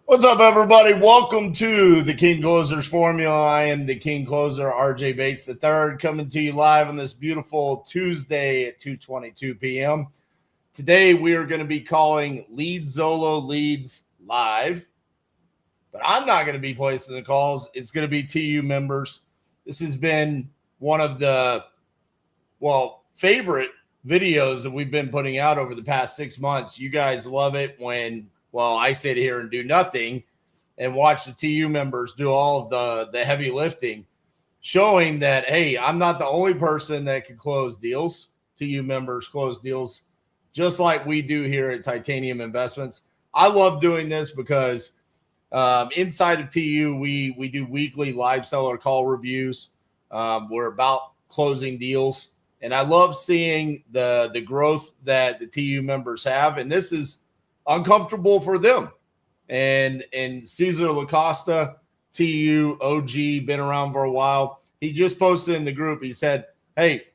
What's up, everybody? Welcome to the King Closers Formula. I am the King Closer, RJ Bates III, coming to you live on this beautiful Tuesday at 2:22 p.m. Today, we are going to be calling LeadZolo leads live, but I'm not going to be placing the calls. It's going to be TU members. This has been one of the, favorite videos that we've been putting out over the past 6 months. You guys love it when I sit here and do nothing and watch the TU members do all of the heavy lifting, showing that, hey, I'm not the only person that can close deals. TU members close deals just like we do here at Titanium Investments. I love doing this because inside of TU, we do weekly live seller call reviews. We're about closing deals. And I love seeing the growth that the TU members have. And this is uncomfortable for them. And Cesar Lacosta, TU OG, been around for a while. He just posted in the group. He said, hey,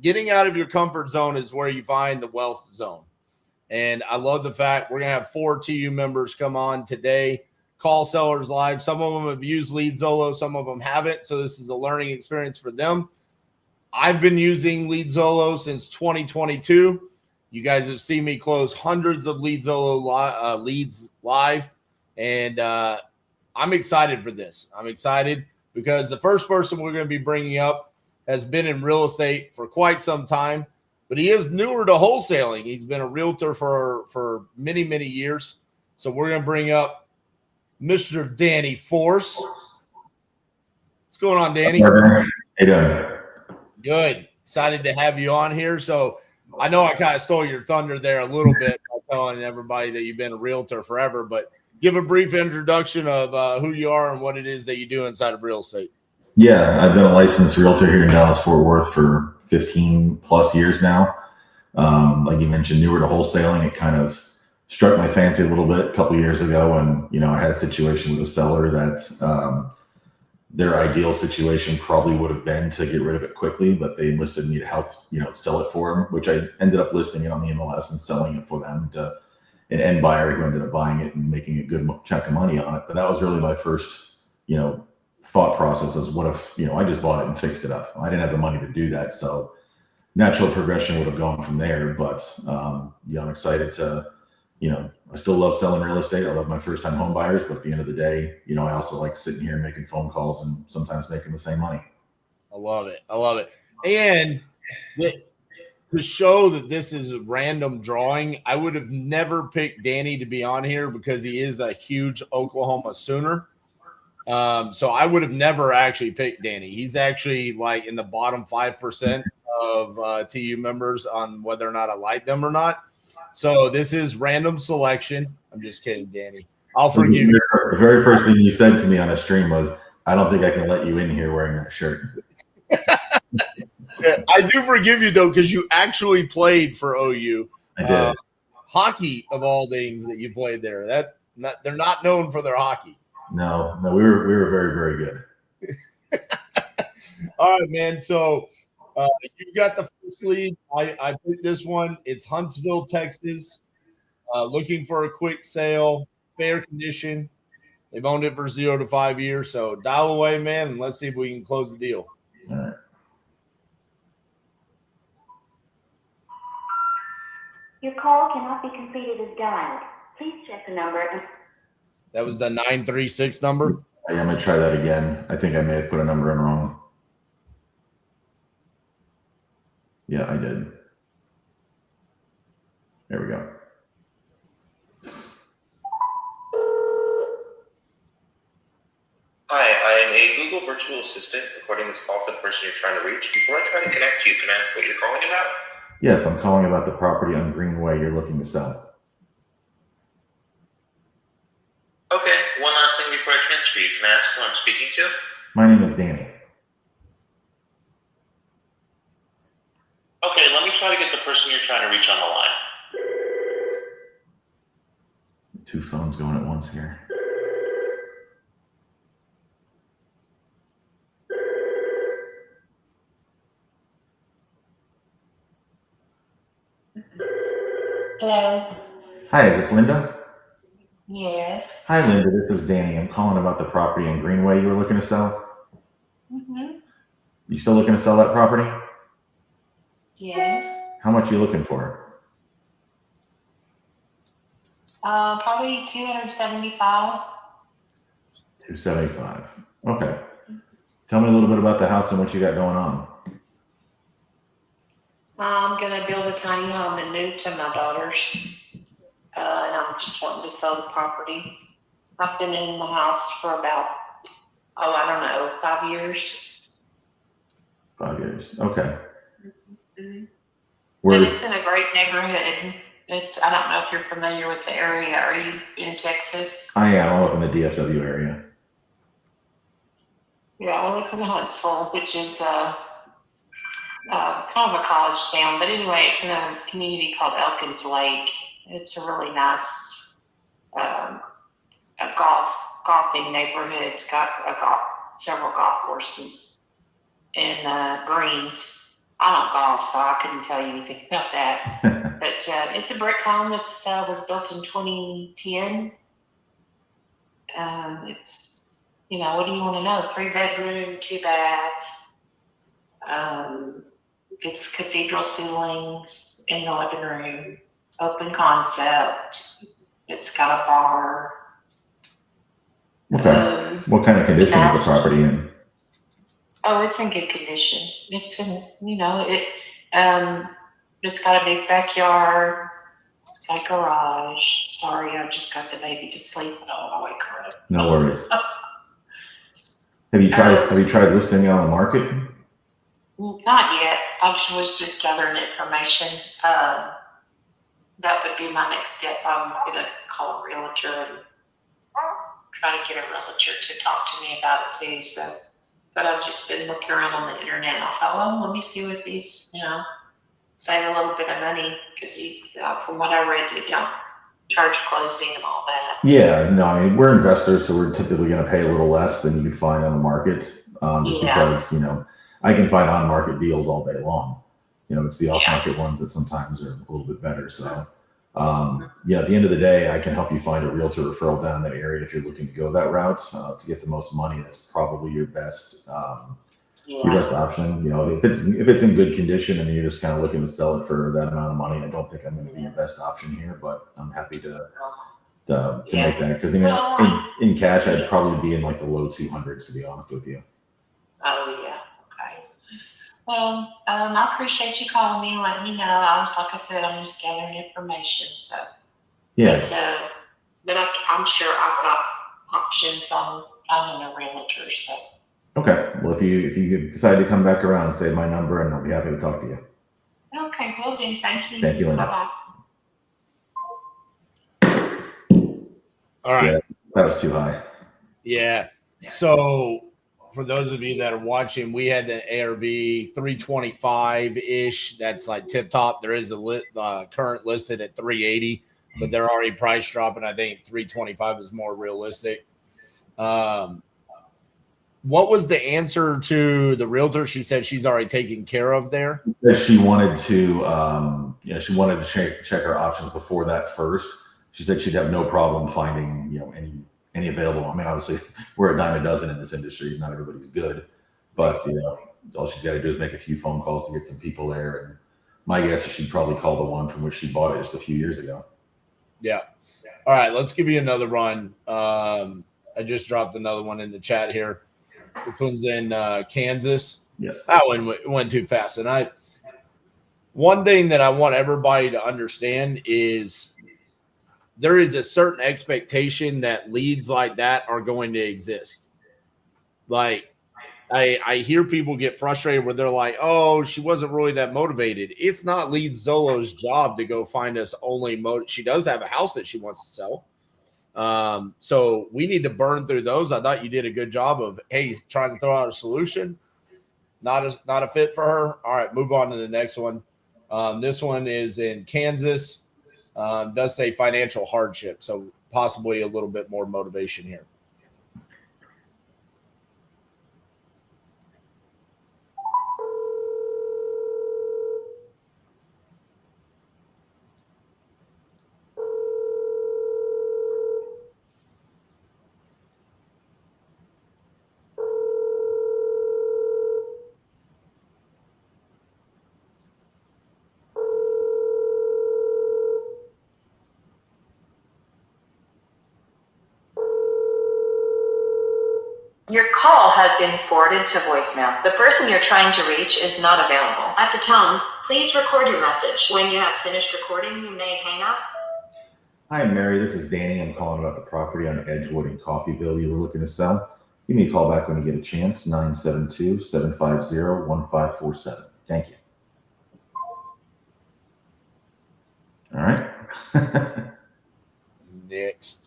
getting out of your comfort zone is where you find the wealth zone. And I love the fact we're going to have 4 TU members come on today, call sellers live. Some of them have used LeadZolo, some of them haven't. So this is a learning experience for them. I've been using LeadZolo since 2022. You guys have seen me close hundreds of LeadZolo leads live, and I'm excited for this. I'm excited because the first person we're going to be bringing up has been in real estate for quite some time, but he is newer to wholesaling. He's been a realtor for many, many years. So we're going to bring up Mr. Danny Force. What's going on, Danny? How you doing? Good. Excited to have you on here. So I know I kind of stole your thunder there a little bit by telling everybody that you've been a realtor forever, but give a brief introduction of who you are and what it is that you do inside of real estate. Yeah, I've been a licensed realtor here in Dallas-Fort Worth for 15 plus years now. Like you mentioned, newer to wholesaling. It kind of struck my fancy a little bit a couple of years ago when, I had a situation with a seller that their ideal situation probably would have been to get rid of it quickly, but they enlisted me to help, sell it for them, which I ended up listing it on the MLS and selling it for them to an end buyer who ended up buying it and making a good chunk of money on it. But that was really my first, thought process is what if, I just bought it and fixed it up. I didn't have the money to do that. So natural progression would have gone from there. But, I'm excited to, I still love selling real estate. I love my first time home buyers, but at the end of the day, I also like sitting here and making phone calls and sometimes making the same money. I love it. I love it. And to show that this is a random drawing, I would have never picked Danny to be on here because he is a huge Oklahoma Sooner. So I would have never actually picked Danny. He's actually like in the bottom 5% of TU members on whether or not I like them or not. So this is random selection. I'm just kidding, Danny. I'll forgive you. The very first thing you said to me on a stream was, I don't think I can let you in here wearing that shirt. I do forgive you, though, because you actually played for OU. I did. Hockey, of all things that you played there. They're not known for their hockey. No, we were very, very good. All right, man. So you've got the first lead. I picked this one. It's Huntsville, Texas. Looking for a quick sale, fair condition. They've owned it for 0 to 5 years. So dial away, man, and let's see if we can close the deal. All right. Your call cannot be completed as dialed. Please check the number. That was the 936 number. I'm going to try that again. I think I may have put a number in wrong. Yeah, I did. There we go. Hi, I am a Google virtual assistant recording this call for the person you're trying to reach. Before I try to connect you, can I ask what you're calling about? Yes, I'm calling about the property on Greenway you're looking to sell. Okay, one last thing before I transfer you. Can I ask who I'm speaking to? My name is Danny. Okay, let me try to get the person you're trying to reach on the line. 2 phones going at once here. Hello. Hi, is this Linda? Yes. Hi, Linda. This is Danny. I'm calling about the property in Greenway you were looking to sell. Mm-hmm. You still looking to sell that property? Yes. How much are you looking for? Probably 275. 275. Okay. Tell me a little bit about the house and what you got going on. I'm gonna build a tiny home and move to my daughter's, and I'm just wanting to sell the property. I've been in the house for about, I don't know, 5 years. 5 years. Okay. Mm-hmm. Where? And it's in a great neighborhood. I don't know if you're familiar with the area. Are you in Texas? I am. I'm up in the DFW area. Yeah, well, it's in Huntsville, which is kind of a college town. But anyway, it's in a community called Elkins Lake. It's a really nice a golfing neighborhood. It's got several golf courses and greens. I don't golf, so I couldn't tell you anything about that. But it's a brick home that was built in 2010. It's, what do you want to know? 3 bedroom, 2 bath. It's cathedral ceilings in the living room, open concept. It's got a bar. Okay. What kind of condition is the property in? Oh, it's in good condition. It's in, it's got a big backyard, got a garage. Sorry, I just got the baby to sleep. I don't want to wake her up. No worries. Have you tried listing it on the market? Not yet. I was just gathering information. That would be my next step. I'm going to call a realtor and try to get a realtor to talk to me about it too. So, but I've just been looking around on the internet. And I thought, well, let me see what these, save a little bit of money because from what I read, they don't charge closing and all that. Yeah, no, I mean, we're investors, so we're typically going to pay a little less than you could find on the market, because, I can find on-market deals all day long. It's the off-market ones that sometimes are a little bit better. So, at the end of the day, I can help you find a realtor referral down in that area if you're looking to go that route to get the most money. That's probably your best option. If it's in good condition and you're just kind of looking to sell it for that amount of money, I don't think I'm going to be your best option here, but I'm happy to make that, because in cash I'd probably be in like the low 200s, to be honest with you. Oh yeah, okay. Well, I appreciate you calling me and letting me know. Like I said, I'm just gathering information. So yeah, but I'm sure I've got options I'm a realtor. So okay. Well, if you decide to come back around, save my number and I'll be happy to talk to you. okay, will do. Thank you. Thank you, Linda. Bye-bye. All right. Yeah, that was too high. Yeah. So for those of you that are watching, we had the ARV 325-ish. That's like tip top. There is a current listed at 380, but they're already price dropping. I think 325 is more realistic. What was the answer to the realtor? She said she's already taken care of there. She wanted to, check her options before that first. She said she'd have no problem finding, any available. I mean, obviously, we're a dime a dozen in this industry. Not everybody's good, but all she's got to do is make a few phone calls to get some people there. And my guess is she'd probably call the one from which she bought it just a few years ago. Yeah. All right, let's give you another run. I just dropped another one in the chat here. This one's in Kansas. Yeah, that one went too fast. And one thing that I want everybody to understand is there is a certain expectation that leads like that are going to exist. Like I hear people get frustrated where they're like, oh, she wasn't really that motivated. It's not LeadZolo's job to go find us only she does have a house that she wants to sell. So we need to burn through those. I thought you did a good job of, hey, trying to throw out a solution. Not a fit for her. All right, move on to the next one. This one is in Kansas. Does say financial hardship, so possibly a little bit more motivation here. Your call has been forwarded to voicemail. The person you're trying to reach is not available. At the tone, please record your message. When you have finished recording, you may hang up. Hi, Mary. This is Danny. I'm calling about the property on Edgewood in Coffeyville you were looking to sell. Give me a call back when you get a chance, 972-750-1547. Thank you. All right. Next.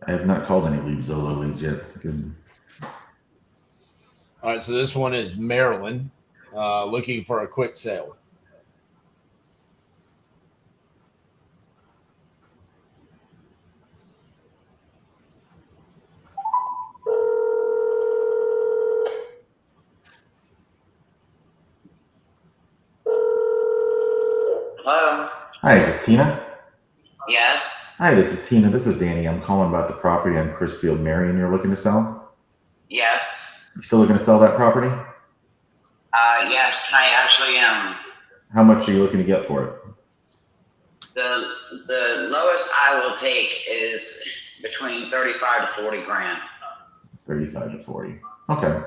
I have not called any LeadZolo leads yet. Good. All right, so this one is Maryland, looking for a quick sale. Hello? Hi, is this Tina? Yes? Hi, this is Tina. This is Danny. I'm calling about the property on Chrisfield Marion you're looking to sell. Yes? You still looking to sell that property? Yes, I actually am. How much are you looking to get for it? The lowest I will take is between 35 to 40 grand. 35 to 40. Okay.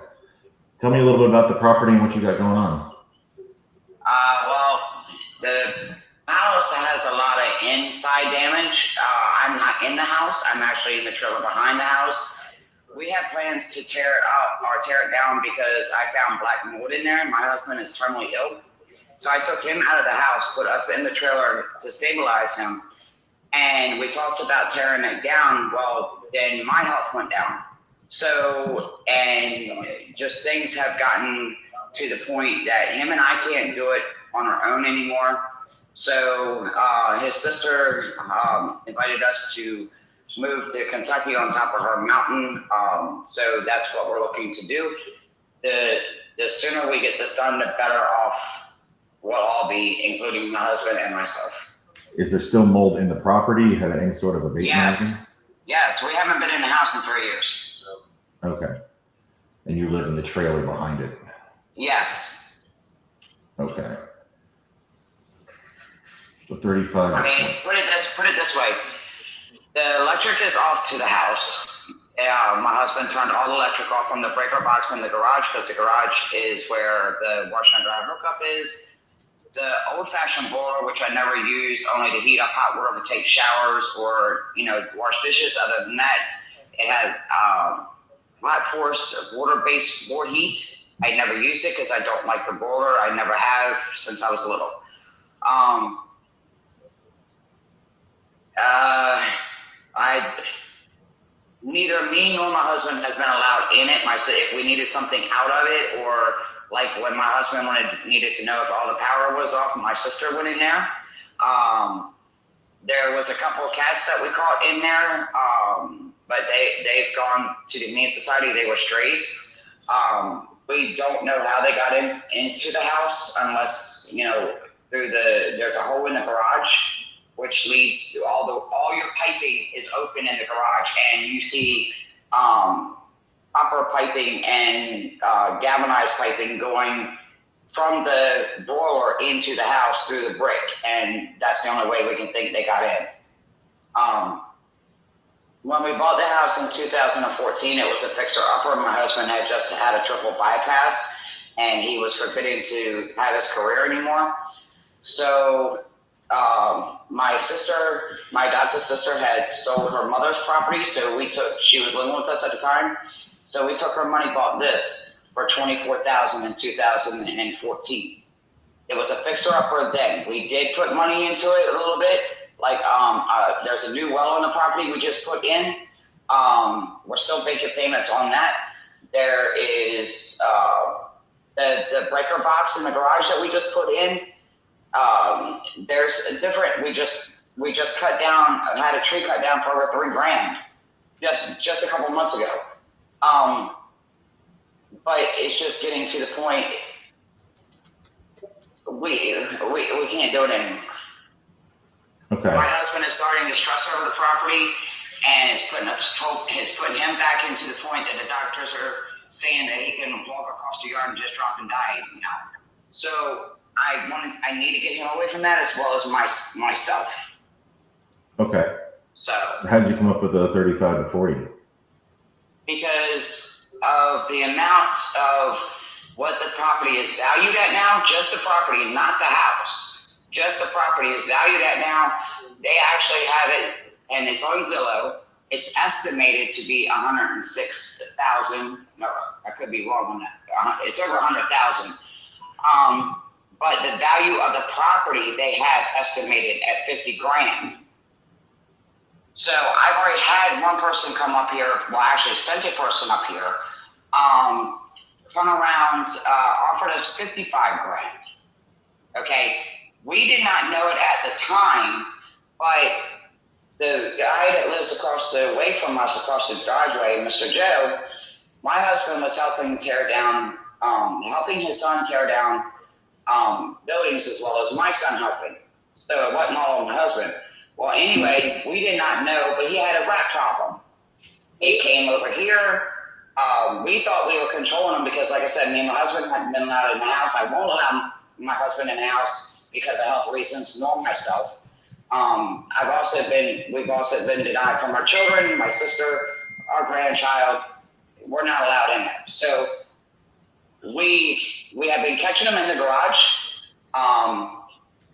Tell me a little bit about the property and what you got going on. Well, the house has a lot of inside damage. I'm not in the house. I'm actually in the trailer behind the house. We have plans to tear it up or tear it down because I found black mold in there. My husband is terminally ill. So I took him out of the house, put us in the trailer to stabilize him. And we talked about tearing it down. Well, then my health went down. So, and just things have gotten to the point that him and I can't do it on our own anymore. So his sister invited us to move to Kentucky on top of her mountain. So that's what we're looking to do. The sooner we get this done, the better off we'll all be, including my husband and myself. Is there still mold in the property? You have any sort of abatement? Yes, we haven't been in the house in 3 years. Okay. And you live in the trailer behind it? Yes. Okay. So 35. I mean, put it this way. The electric is off to the house. My husband turned all the electric off from the breaker box in the garage because the garage is where the washer and dryer hookup is. The old-fashioned boiler, which I never use, only to heat up hot water to take showers or, wash dishes. Other than that, it has flat forced water-based board heat. I never used it because I don't like the boiler. I never have since I was little. Neither me nor my husband has been allowed in it. If we needed something out of it, or like when my husband needed to know if all the power was off, my sister went in there. There was a couple of cats that we caught in there, but they've gone to the Humane Society. They were strays. We don't know how they got into the house unless there's a hole in the garage, which leads to all your piping is open in the garage, and you see copper piping and galvanized piping going from the boiler into the house through the brick, and that's the only way we can think they got in. When we bought the house in 2014, it was a fixer-upper. My husband had just had a triple bypass, and he was forbidden to have his career anymore. So my dad's sister had sold her mother's property, so she was living with us at the time. So we took her money, bought this for $24,000 in 2014. It was a fixer-upper then. We did put money into it a little bit. Like there's a new well on the property we just put in. We're still making payments on that. There is the breaker box in the garage that we just put in. There's a different. We just cut down. Had a tree cut down for over $3,000 just a couple months ago. But it's just getting to the point. We can't do it anymore. Okay. My husband is starting to stress over the property, and it's putting him back into the point that the doctors are saying that he can walk across the yard and just drop and die. So I need to get him away from that as well as myself. Okay. So How did you come up with a 35 to 40? because of the amount of what the property is valued at now, just the property, not the house, just the property is valued at now. They actually have it, and it's on Zillow. It's estimated to be 106,000. No, I could be wrong on that. It's over 100,000. But the value of the property they have estimated at 50 grand. So I've already had one person come up here. Well, actually sent a person up here. Turn around, offered us 55 grand. Okay, we did not know it at the time, but the guy that lives across the way from us, across the driveway, Mr. Joe, my husband was helping tear down, helping his son tear down buildings as well as my son helping. So it wasn't all my husband. Well, anyway, we did not know, but he had a rat problem. He came over here. We thought we were controlling him because, like I said, me and my husband hadn't been allowed in the house. I won't allow my husband in the house because of health reasons, nor myself. We've also been denied from our children, my sister, our grandchild. We're not allowed in there. So we have been catching them in the garage.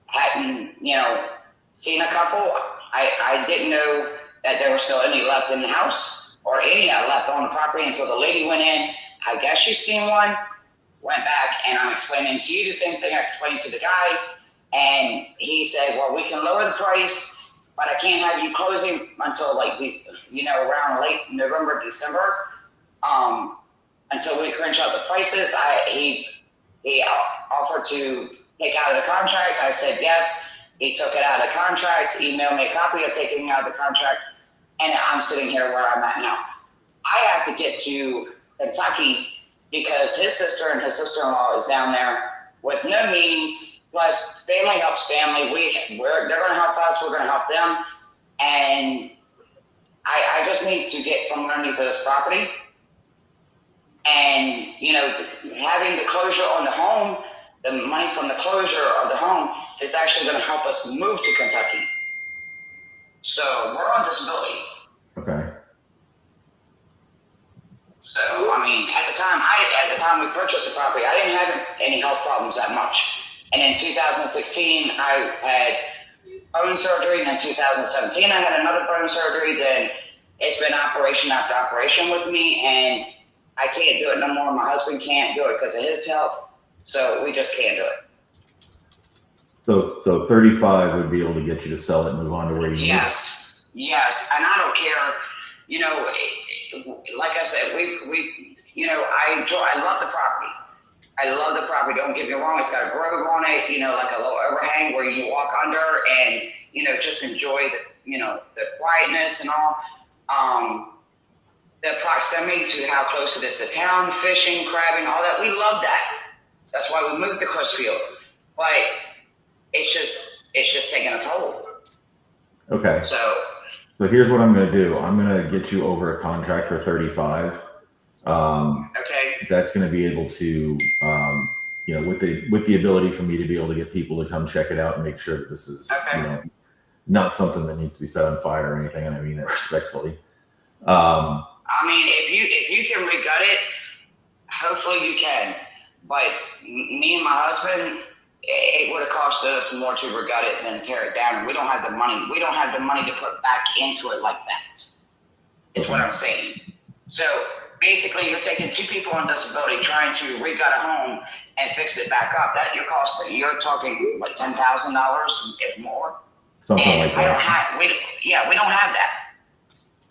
Hadn't, seen a couple. I didn't know that there were still any left in the house or any left on the property until the lady went in. I guess she's seen one, went back, and I'm explaining to you the same thing I explained to the guy. And he said, well, we can lower the price, but I can't have you closing until around late November, December, until we crunch out the prices. He offered to take out of the contract. I said yes. He took it out of the contract, emailed me a copy of taking it out of the contract, and I'm sitting here where I'm at now. I have to get to Kentucky because his sister and his sister-in-law is down there with no means, plus family helps family. They're going to help us, we're going to help them, and I just need to get from underneath this property. And, having the closure on the home, the money from the closure of the home is actually going to help us move to Kentucky. So we're on disability. Okay. So, at the time we purchased the property, I didn't have any health problems that much. And in 2016, I had bone surgery. And in 2017, I had another bone surgery. Then it's been operation after operation with me. And I can't do it no more. My husband can't do it because of his health. So we just can't do it. So 35 would be able to get you to sell it and move on to where you need it. Yes. And I don't care, like I said, I love the property. I love the property. Don't get me wrong. It's got a grove on it, like a little overhang where you walk under and, just enjoy the quietness and all. The proximity to how close it is to town, fishing, crabbing, all that. We love that. That's why we moved to Chrisfield. But it's just taking a toll. Okay. So here's what I'm going to do. I'm going to get you over a contract for 35. okay. That's going to be able to, with the ability for me to be able to get people to come check it out and make sure that this is, Okay. Not something that needs to be set on fire or anything. And I mean that respectfully. If you can regut it, hopefully you can. But me and my husband, it would have cost us more to regut it than tear it down. And we don't have the money. We don't have the money to put back into it like that. Is what I'm saying. So basically, you're taking two people on disability trying to regut a home and fix it back up. That you're talking like $10,000, if more. Something like that. We don't have that.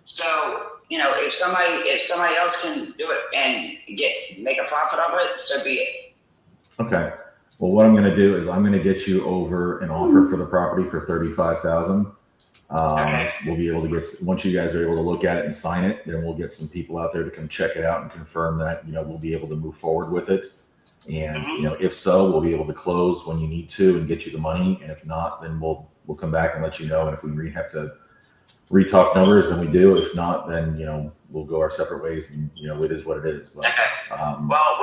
So if somebody else can do it and make a profit of it, so be it. Okay. Well, what I'm going to do is I'm going to get you over an offer for the property for $35,000. Okay. We'll be able to once you guys are able to look at it and sign it, then we'll get some people out there to come check it out and confirm that, we'll be able to move forward with it. And, if so, we'll be able to close when you need to and get you the money. And if not, then we'll come back and let you know. And if we have to re-talk numbers, then we do. If not, then, we'll go our separate ways and, it is what it is. But, Okay. Well,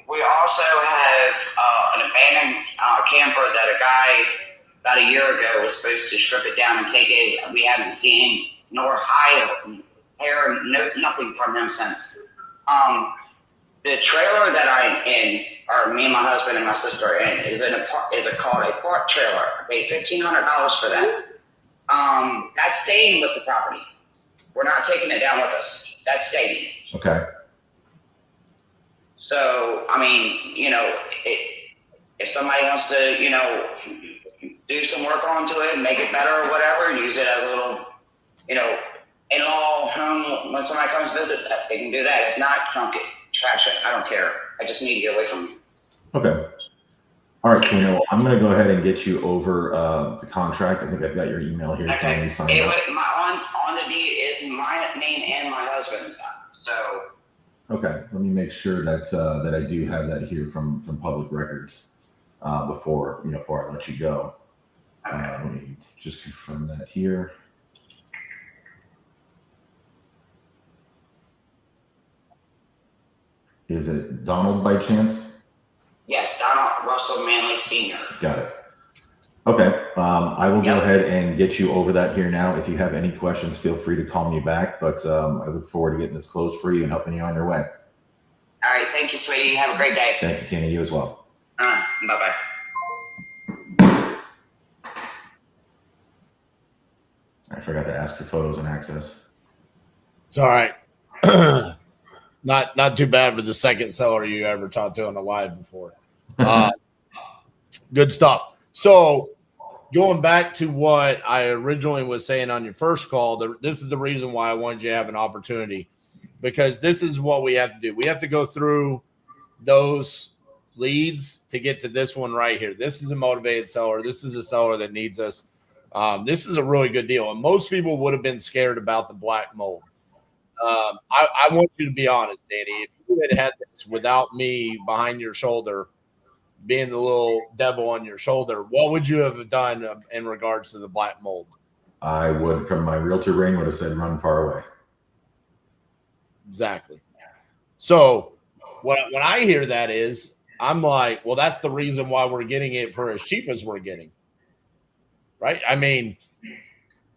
we also have an abandoned camper that a guy about a year ago was supposed to strip it down and take it. We haven't seen nor hide hair, nothing from him since. The trailer that I'm in, or me and my husband and my sister are in, is called a park trailer. I paid $1,500 for that. That's staying with the property. We're not taking it down with us. That's staying. Okay. So, I mean, if somebody wants to, do some work onto it and make it better or whatever, and use it as a little, in-law home when somebody comes to visit, they can do that. If not, junk it, trash it. I don't care. I just need to get away from you. Okay. All right, so I'm going to go ahead and get you over the contract. I think I've got your email here. Okay. You signed It up. on the deed is my name and my husband's. So. Okay, let me make sure that that I do have that here from public records before I let you go. Let me just confirm that here. Is it Donald by chance? Yes, Donald Russell Manley Sr. Got it. Okay, I will go ahead and get you over that here now. If you have any questions, feel free to call me back. But I look forward to getting this closed for you and helping you on your way. All right, thank you, sweetie. Have a great day. Thank you, Tina. You as well. Bye-bye. I forgot to ask for photos and access. It's all right. Not too bad for the second seller you ever talked to on the live before. Good stuff. So going back to what I originally was saying on your first call, this is the reason why I wanted you to have an opportunity, because this is what we have to do. We have to go through those leads to get to this one right here. This is a motivated seller. This is a seller that needs us. This is a really good deal. And most people would have been scared about the black mold. I want you to be honest, Danny. If you had this without me behind your shoulder, being the little devil on your shoulder, what would you have done in regards to the black mold? I would, from my realtor ring, would have said run far away. Exactly. So when I hear that is, I'm like, well, that's the reason why we're getting it for as cheap as we're getting. Right? I mean,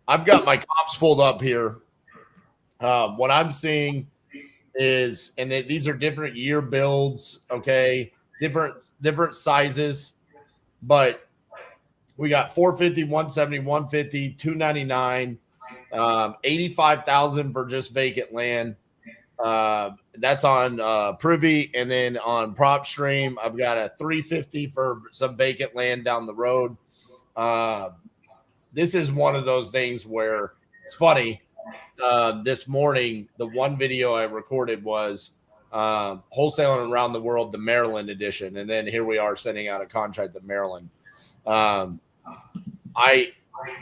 I've got my comps pulled up here. What I'm seeing is, and these are different year builds, okay, different sizes, but we got 450, 170, 150, 299, 85,000 for just vacant land. That's on Privy, and then on PropStream, I've got a 350 for some vacant land down the road. This is one of those things where it's funny. This morning, the one video I recorded was wholesaling around the world, the Maryland edition, and then here we are sending out a contract to Maryland.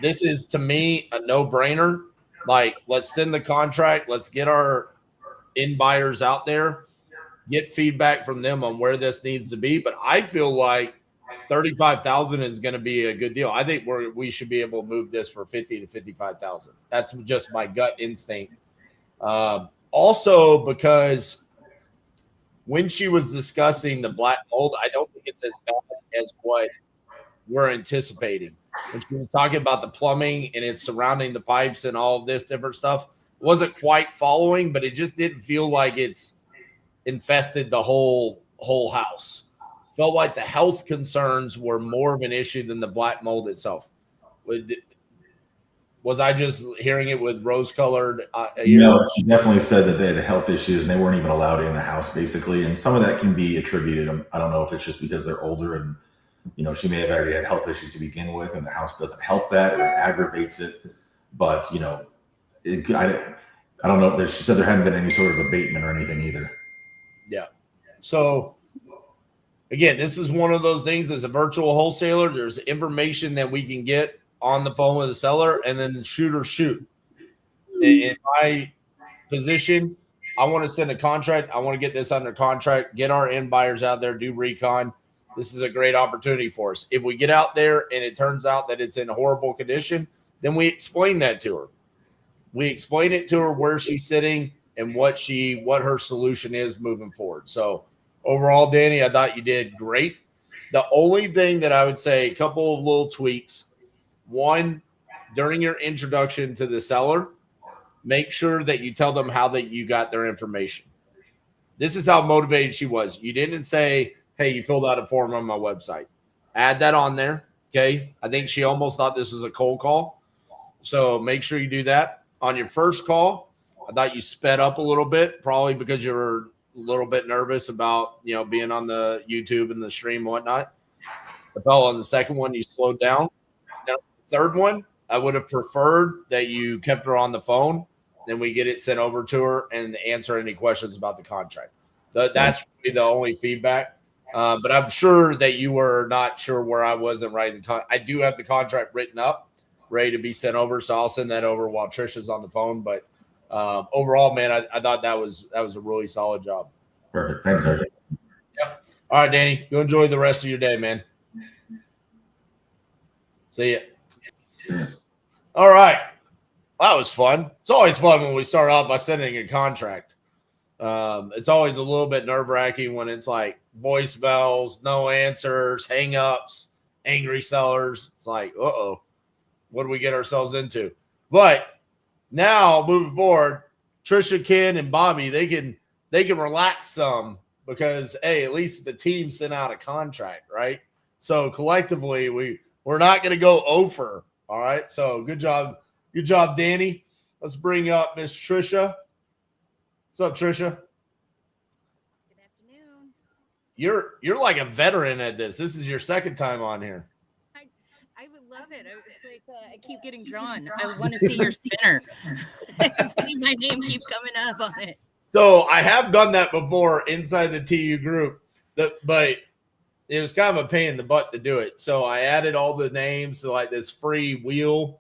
This is, to me, a no-brainer. Like, let's send the contract. Let's get our in buyers out there, get feedback from them on where this needs to be. But I feel like 35,000 is going to be a good deal. I think we should be able to move this for 50 to 55,000. That's just my gut instinct. Also, because when she was discussing the black mold, I don't think it's as bad as what we're anticipating. When she was talking about the plumbing and it's surrounding the pipes and all of this different stuff, it wasn't quite following, but it just didn't feel like it's infested the whole house. Felt like the health concerns were more of an issue than the black mold itself. Was I just hearing it with rose-colored? No, she definitely said that they had health issues and they weren't even allowed in the house, basically. And some of that can be attributed. I don't know if it's just because they're older and, she may have already had health issues to begin with, and the house doesn't help that or aggravates it. But, I don't know. She said there hadn't been any sort of abatement or anything either. Yeah. So, again, this is one of those things as a virtual wholesaler. There's information that we can get on the phone with the seller and then shoot. In my position, I want to send a contract. I want to get this under contract, get our end buyers out there, do recon. This is a great opportunity for us. If we get out there and it turns out that it's in a horrible condition, then we explain that to her. We explain it to her where she's sitting and what her solution is moving forward. So overall, Danny, I thought you did great. The only thing that I would say, a couple of little tweaks. One, during your introduction to the seller, make sure that you tell them how that you got their information. This is how motivated she was. You didn't say, hey, you filled out a form on my website. Add that on there. Okay. I think she almost thought this was a cold call. So make sure you do that. On your first call, I thought you sped up a little bit, probably because you were a little bit nervous about, you know, being on the YouTube and the stream and whatnot. The fellow on the second one, you slowed down. Now, the third one, I would have preferred that you kept her on the phone. Then we get it sent over to her and answer any questions about the contract. That's really the only feedback. But I'm sure that you were not sure where I wasn't writing. I do have the contract written up, ready to be sent over. So I'll send that over while Trisha's on the phone. But overall, man, I thought that was a really solid job. Perfect. Thanks, sir. Yep. All right, Danny, go enjoy the rest of your day, man. See ya. All right. That was fun. It's always fun when we start out by sending a contract. It's always a little bit nerve-wracking when it's like voicemails, no answers, hang-ups, angry sellers. It's like, uh-oh, what do we get ourselves into? But now, moving forward, Trisha, Ken, and Bobby, they can relax some because, hey, at least the team sent out a contract, right? So collectively, we're not going to go over. All right. So good job. Good job, Danny. Let's bring up Miss Trisha. What's up, Trisha? Good afternoon. You're like a veteran at this. This is your second time on here. I would love it. It's like I keep getting drawn. I want to see your spinner. See my name keep coming up on it. So I have done that before inside the TU group, but it was kind of a pain in the butt to do it. So I added all the names to like this free wheel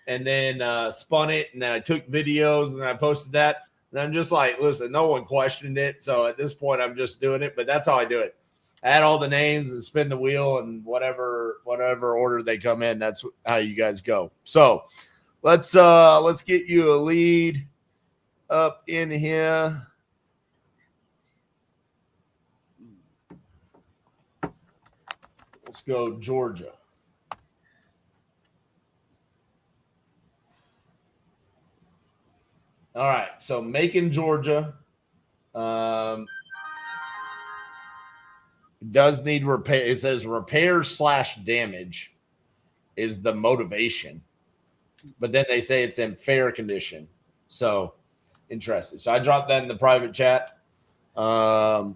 and then spun it. And then I took videos and I posted that. And I'm just like, listen, no one questioned it. So at this point, I'm just doing it. But that's how I do it. Add all the names and spin the wheel and whatever order they come in. That's how you guys go. So let's get you a lead up in here. Let's go Georgia. All right, so Macon, Georgia. Does need repair. It says repair/damage is the motivation, but then they say it's in fair condition. So interesting. So I dropped that in the private chat. I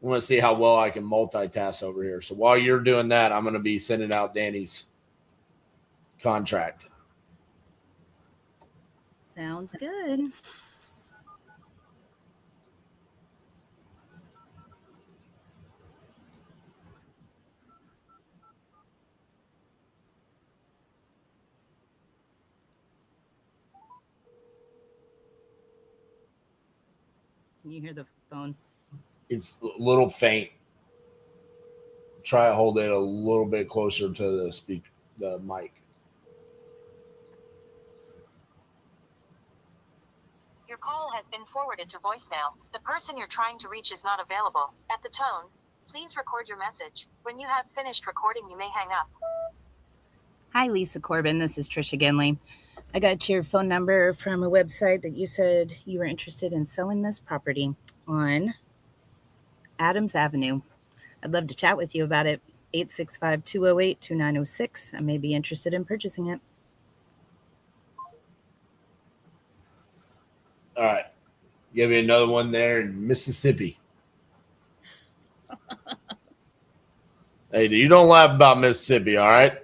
want to see how well I can multitask over here. So while you're doing that, I'm going to be sending out Danny's contract. Sounds good. Can you hear the phone? It's a little faint. Try to hold it a little bit closer to the mic. Your call has been forwarded to voicemail. The person you're trying to reach is not available. At the tone, please record your message. When you have finished recording, you may hang up. Hi, Lisa Corbin. This is Trisha Genley. I got your phone number from a website that you said you were interested in selling this property on Adams Avenue. I'd love to chat with you about it. 865-208-2906. I may be interested in purchasing it. All right. Give you another one there in Mississippi. Hey, you don't laugh about Mississippi, all right?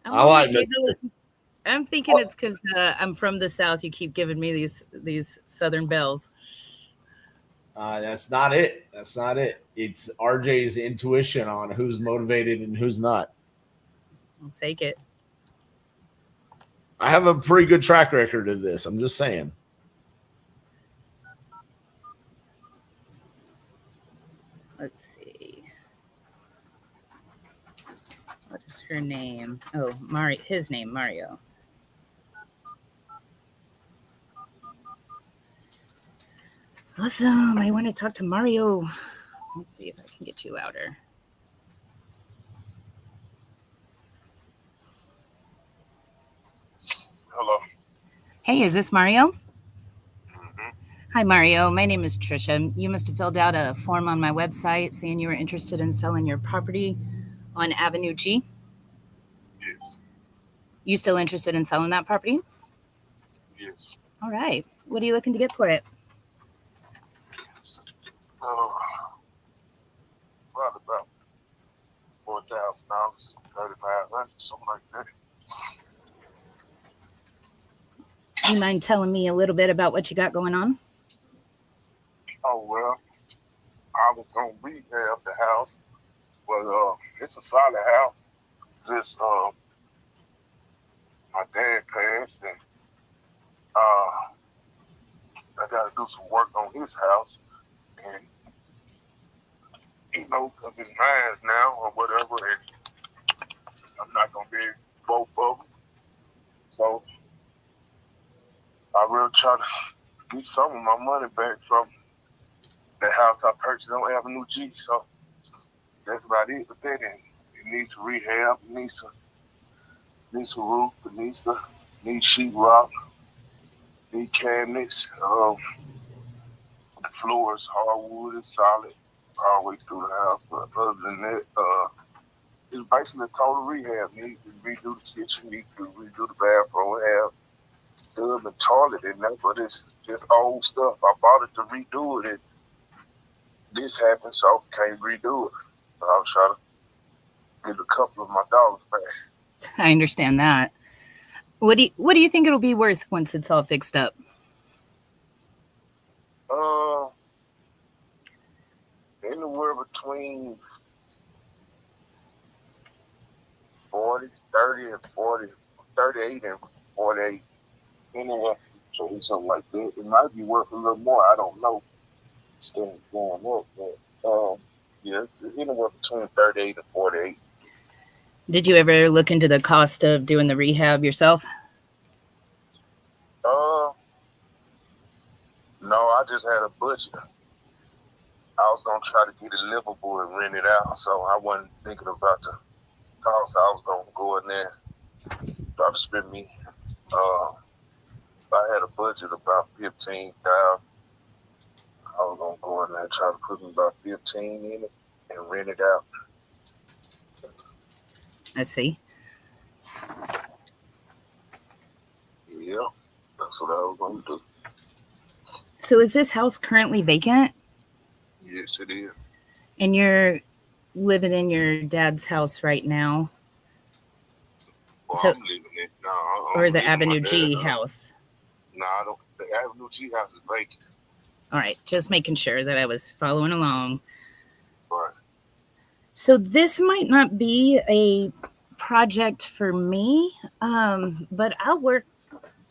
I like Mississippi. I'm thinking it's because I'm from the South. You keep giving me these Southern bells. That's not it. That's not it. It's RJ's intuition on who's motivated and who's not. I'll take it. I have a pretty good track record of this. I'm just saying. Let's see. What is her name? Oh, his name, Mario. Awesome. I want to talk to Mario. Let's see if I can get you louder. Hey, is this Mario? Mm-hmm. Hi, Mario. My name is Trisha. You must have filled out a form on my website saying you were interested in selling your property on Avenue G. Yes. You still interested in selling that property? Yes. All right. What are you looking to get for it? Probably about $4,000, 3,500, something like that. Do you mind telling me a little bit about what you got going on? Oh well, I was gonna rehab the house, but it's a solid house. Just my dad passed, and I got to do some work on his house, and because it's mine now or whatever, and I'm not gonna be both of them. So I will try to get some of my money back from the house I purchased on Avenue G. So that's about it with that. And it needs a rehab. It needs a roof. It needs sheetrock. Need cabinets. The floor is hardwood and solid all the way through the house. But other than that, it's basically a total rehab. Need to redo the kitchen. Need to redo the bathroom. Have tub and toilet in there, but it's just old stuff. I bought it to redo it, and this happened, so I can't redo it. So I was trying to get a couple of my dollars back. I understand that. What do you think it'll be worth once it's all fixed up? Anywhere between 40, 30, and 40, 38 and 48. Anywhere between something like that. It might be worth a little more. I don't know. It's still going up, but yeah, anywhere between 38 and 48. Did you ever look into the cost of doing the rehab yourself? No, I just had a budget. I was gonna try to get it livable and rent it out, so I wasn't thinking about the cost. I was gonna go in there, try to spend me. If I had a budget about 15,000, I was gonna go in there and try to put about 15 in it and rent it out. I see. Yeah, that's what I was gonna do. So is this house currently vacant? Yes, it is. And you're living in your dad's house right now? Well, So, I'm living it now. or the Avenue G house? No, I don't. The Avenue G house is vacant. All right, just making sure that I was following along. Right. So this might not be a project for me, but I work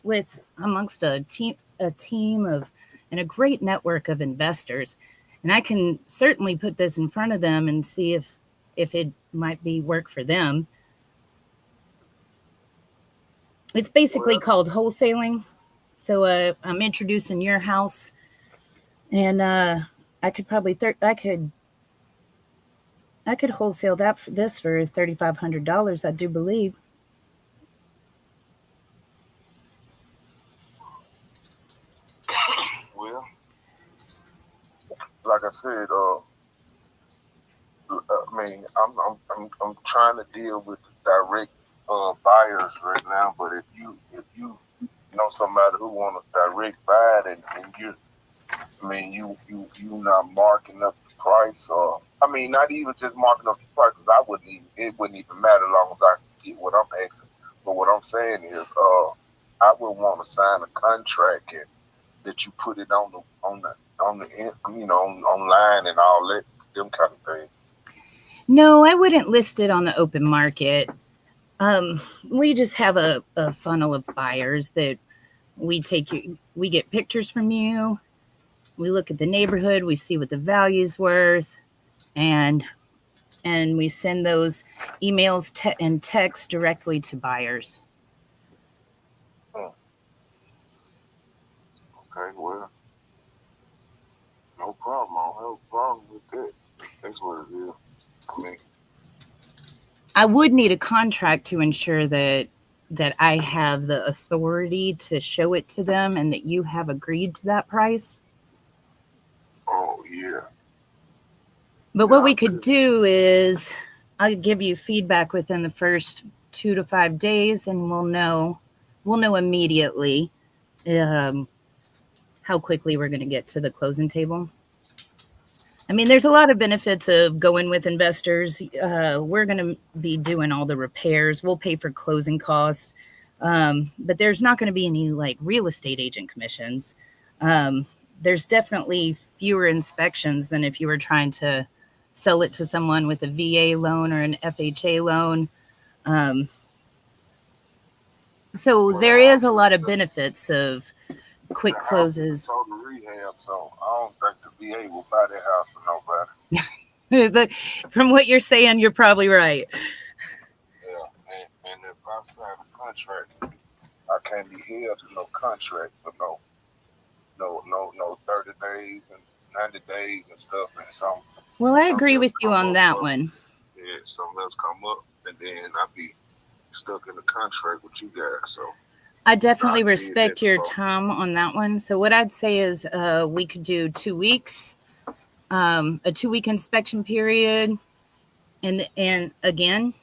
with amongst a team of and a great network of investors, and I can certainly put this in front of them and see if it might be work for them. It's basically called wholesaling. So I'm introducing your house, and I could probably I could wholesale this for $3,500, I do believe. Well, like I said, I mean, I'm trying to deal with direct buyers right now. But if you know somebody who want to direct buy it, and you not marking up the price, or I mean, not even just marking up the price, because it wouldn't even matter as long as I can get what I'm asking. But what I'm saying is, I would want to sign a contract and that you put it on the online and all that, them kind of things. No, I wouldn't list it on the open market. We just have a funnel of buyers that we get pictures from you. We look at the neighborhood, we see what the value's worth, and we send those emails and texts directly to buyers. Okay, well, no problem. I don't have a problem with that. That's what it is. I mean, I would need a contract to ensure that that I have the authority to show it to them and that you have agreed to that price. Oh, yeah. But what we could do is I'll give you feedback within the first 2 to 5 days, and we'll know immediately how quickly we're going to get to the closing table. I mean, there's a lot of benefits of going with investors. We're going to be doing all the repairs. We'll pay for closing costs. But there's not going to be any like real estate agent commissions. There's definitely fewer inspections than if you were trying to sell it to someone with a VA loan or an FHA loan. So there is a lot of benefits of quick closes. Total rehab, so I don't think the VA will buy that house for nobody. But from what you're saying, you're probably right. Yeah, and if I sign a contract, I can't be held to no contract for no 30 days and 90 days and stuff. And some. Well, I agree with you on that one. Yeah, something else come up, and then I be stuck in the contract with you guys. So I definitely respect your time on that one. So what I'd say is we could do 2 weeks, a 2-week inspection period. And again,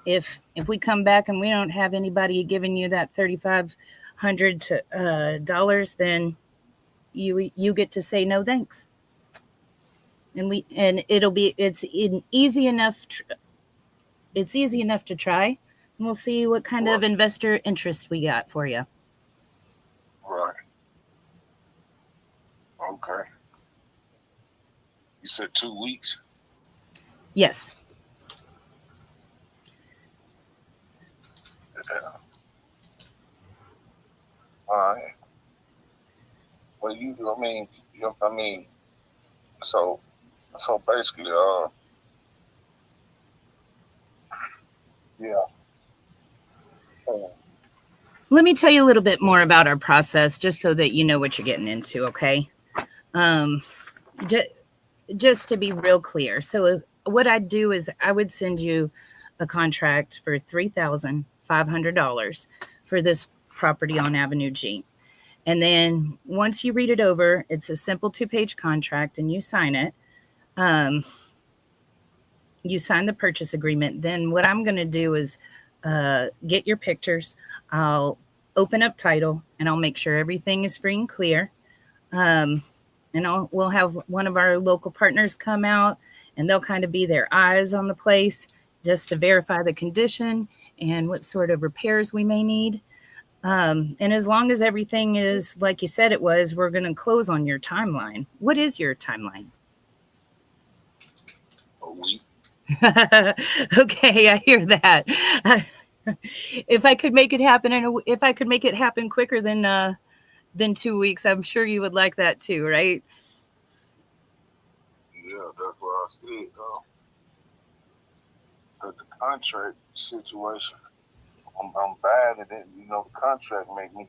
if we come back and we don't have anybody giving you that $3,500 dollars, then you get to say no thanks. And it's easy enough to try. And we'll see what kind of investor interest we got for you. Right. Okay. You said 2 weeks? Yes. Yeah. All right. Well, so basically, yeah. Let me tell you a little bit more about our process, just so that you know what you're getting into, okay? Just to be real clear. So what I'd do is I would send you a contract for $3,500 for this property on Avenue G. And then once you read it over, it's a simple 2-page contract and you sign it. You sign the purchase agreement. Then what I'm going to do is get your pictures. I'll open up title and I'll make sure everything is free and clear. And we'll have one of our local partners come out and they'll kind of be their eyes on the place just to verify the condition and what sort of repairs we may need. And as long as everything is like you said it was, we're going to close on your timeline. What is your timeline? A week. Okay, I hear that. If I could make it happen, and if I could make it happen quicker than 2 weeks, I'm sure you would like that too, right? Yeah, that's what I said. But the contract situation, I'm bad at it. You know, the contract make me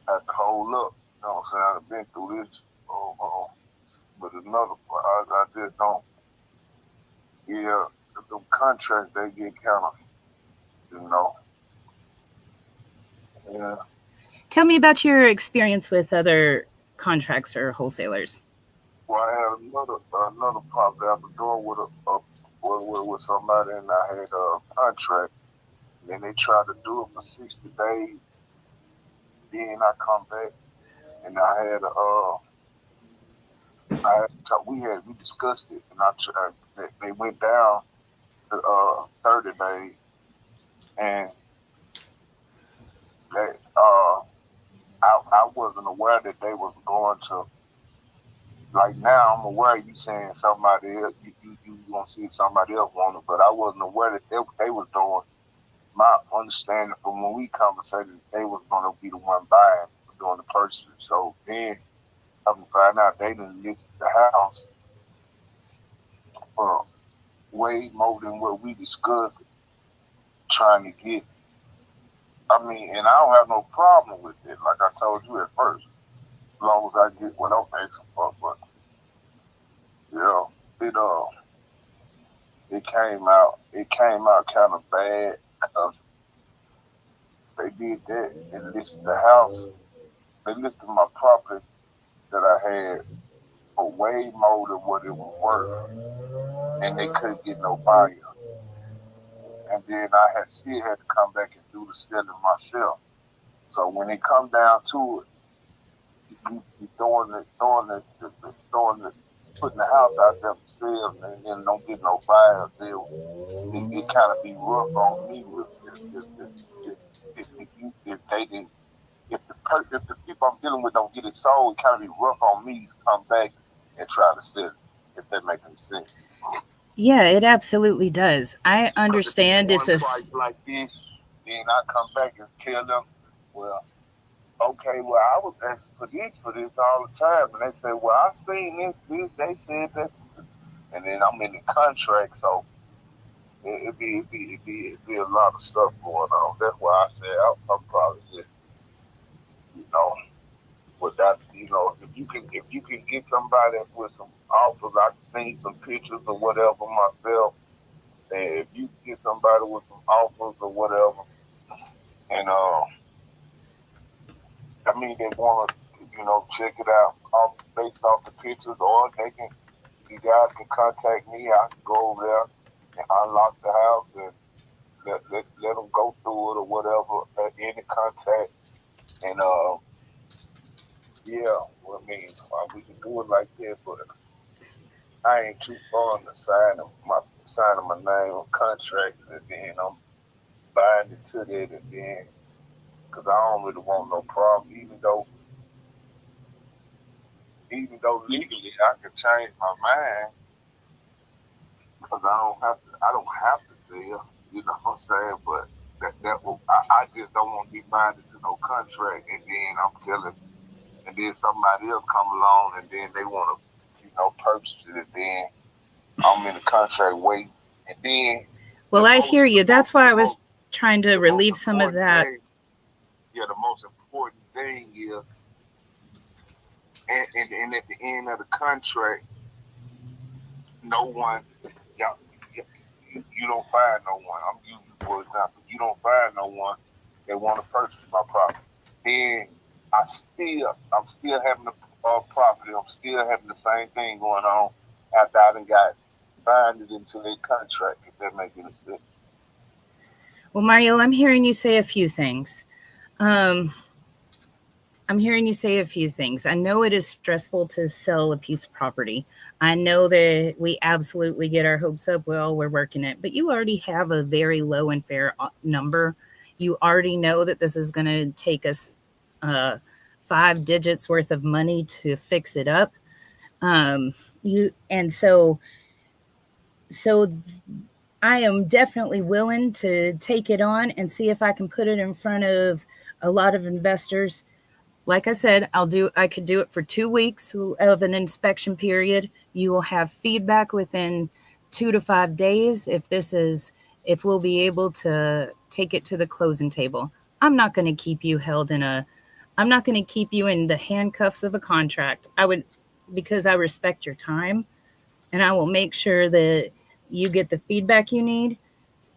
have to hold up. You know what I'm saying? I've been through this. But another part, I just don't. Yeah, the contracts, they get kind of, you know. Yeah. Tell me about your experience with other contracts or wholesalers. Well, I had another property out the door with somebody, and I had a contract. And then they tried to do it for 60 days. Then I come back, and we discussed it, and they went down to 30 days, and they I wasn't aware that they was going to. Like now, I'm aware you saying somebody else, you gonna see if somebody else want it, but I wasn't aware that they was doing. My understanding from when we conversated, they was gonna be the one buying, doing the purchase. So then I find out they didn't list the house for way more than what we discussed, trying to get. I mean, and I don't have no problem with it, like I told you at first, as long as I get what I'm asking for. But it came out kind of bad because they did that and listed the house. They listed my property that I had for way more than what it was worth, and they couldn't get no buyer. And then I still had to come back and do the selling myself. So when it come down to it, you putting the house out there for sale, and then don't get no buyers. It kind of be rough on me if the people I'm dealing with don't get it sold. It kind of be rough on me to come back and try to sell it. If that makes any sense. Yeah, it absolutely does. I understand it's a price like this, then I come back and tell them, well, okay, well, I was asking for this all the time, and they say, well, I seen this, they said that, and then I'm in the contract, so it'd be a lot of stuff going on. That's why I said I'm probably just, without, if you can get somebody with some offers, I've seen some pictures or whatever myself. And if you get somebody with some offers or whatever, and they want to, check it out based off the pictures, or you guys can contact me. I can go over there and unlock the house and let them go through it or whatever at any contact. And we can do it like that, but I ain't too fond of signing my name on contracts and then I'm buying into that, and then because I don't really want no problem, even though legally I can change my mind because I don't have to sell, you know what I'm saying? But I just don't want to be binded to no contract, and then somebody else come along and then they want to, purchase it, and then I'm in the contract waiting, and then. Well, I hear you. That's why I was trying to relieve some of that. The most important thing is, and at the end of the contract, no one, you don't find no one. I'm using, for example, you don't find no one that want to purchase my property. Then I'm still having the property. I'm still having the same thing going on after I done got binded into their contract, if that makes any sense. Well, Mario, I'm hearing you say a few things. I know it is stressful to sell a piece of property. I know that we absolutely get our hopes up. Well, we're working it, but you already have a very low and fair number. You already know that this is going to take us 5 digits worth of money to fix it up. So I am definitely willing to take it on and see if I can put it in front of a lot of investors. Like I said, I could do it for 2 weeks of an inspection period. You will have feedback within 2 to 5 days if we'll be able to take it to the closing table. I'm not going to keep you in the handcuffs of a contract. Because I respect your time, and I will make sure that you get the feedback you need,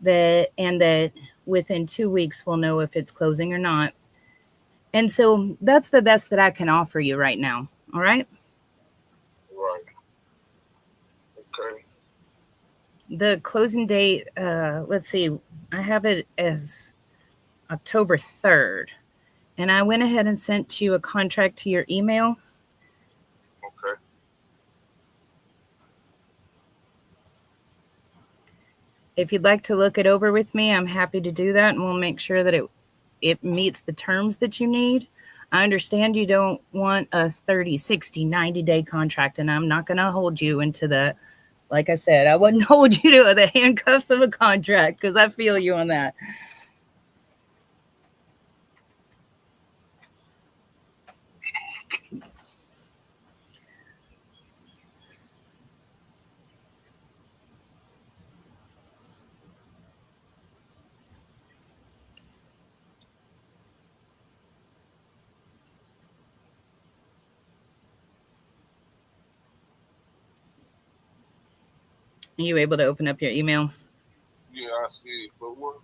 and that within 2 weeks we'll know if it's closing or not. And so that's the best that I can offer you right now. All right? Right. Okay. The closing date, let's see, I have it as October 3rd. And I went ahead and sent you a contract to your email. Okay. If you'd like to look it over with me, I'm happy to do that, and we'll make sure that it meets the terms that you need. I understand you don't want a 30, 60, 90-day contract, and I'm not going to hold you into the, like I said, I wouldn't hold you to the handcuffs of a contract, because I feel you on that. Are you able to open up your email? Yeah, I see it. But what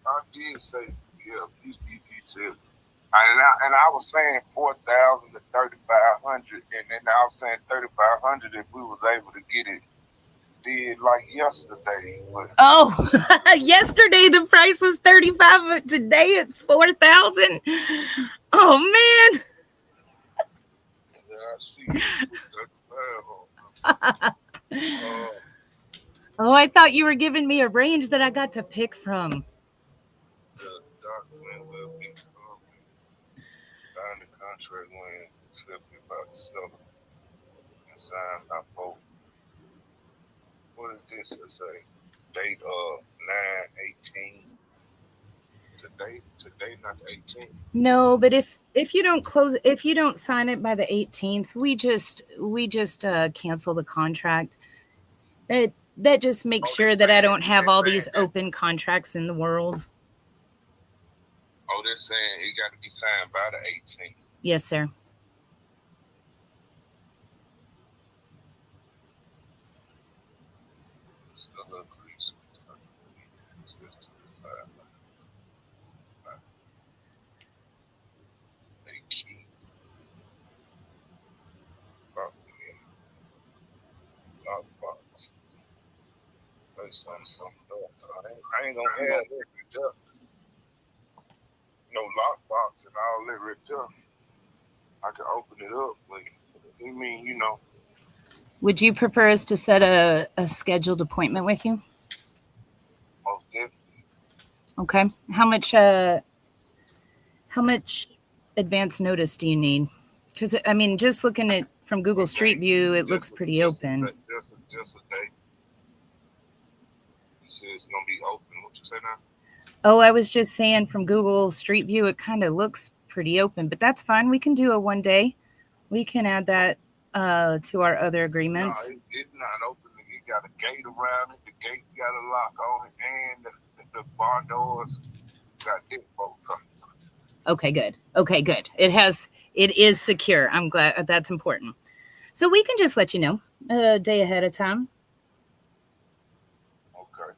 I did say, Yeah, he said, and I was saying 4,000 to 3,500, and then I was saying 3,500 if we was able to get it did like yesterday. But Oh, yesterday the price was 35, but today it's 4,000. Oh man. yeah, I see you put 35 on. Oh, I thought you were giving me a range that I got to pick from. The document will be signed the contract when accepted by the seller and signed by both. What is this to say? Date of 9/18. Today not the 18th. No, but if you don't close, if you don't sign it by the 18th, we just cancel the contract. That just makes sure that I don't have all these open contracts in the world. Oh, they're saying it got to be signed by the 18th. Yes, sir. I ain't gonna have it ripped up. No lockbox and all that ripped up. I can open it up, but you mean, you know. Would you prefer us to set a scheduled appointment with you? Most definitely. Okay. How much advance notice do you need? Because I mean, just looking at from Google Street View, it looks pretty open. Just a day. You said it's gonna be open. What you say now? Oh, I was just saying from Google Street View, it kind of looks pretty open, but that's fine. We can do a 1 day. We can add that to our other agreements. No, it's not open. It got a gate around it. The gate got a lock on it, and the bar doors got deadbolts on it. Okay, good. Okay, good. It is secure. I'm glad that's important. So we can just let you know a day ahead of time. Okay.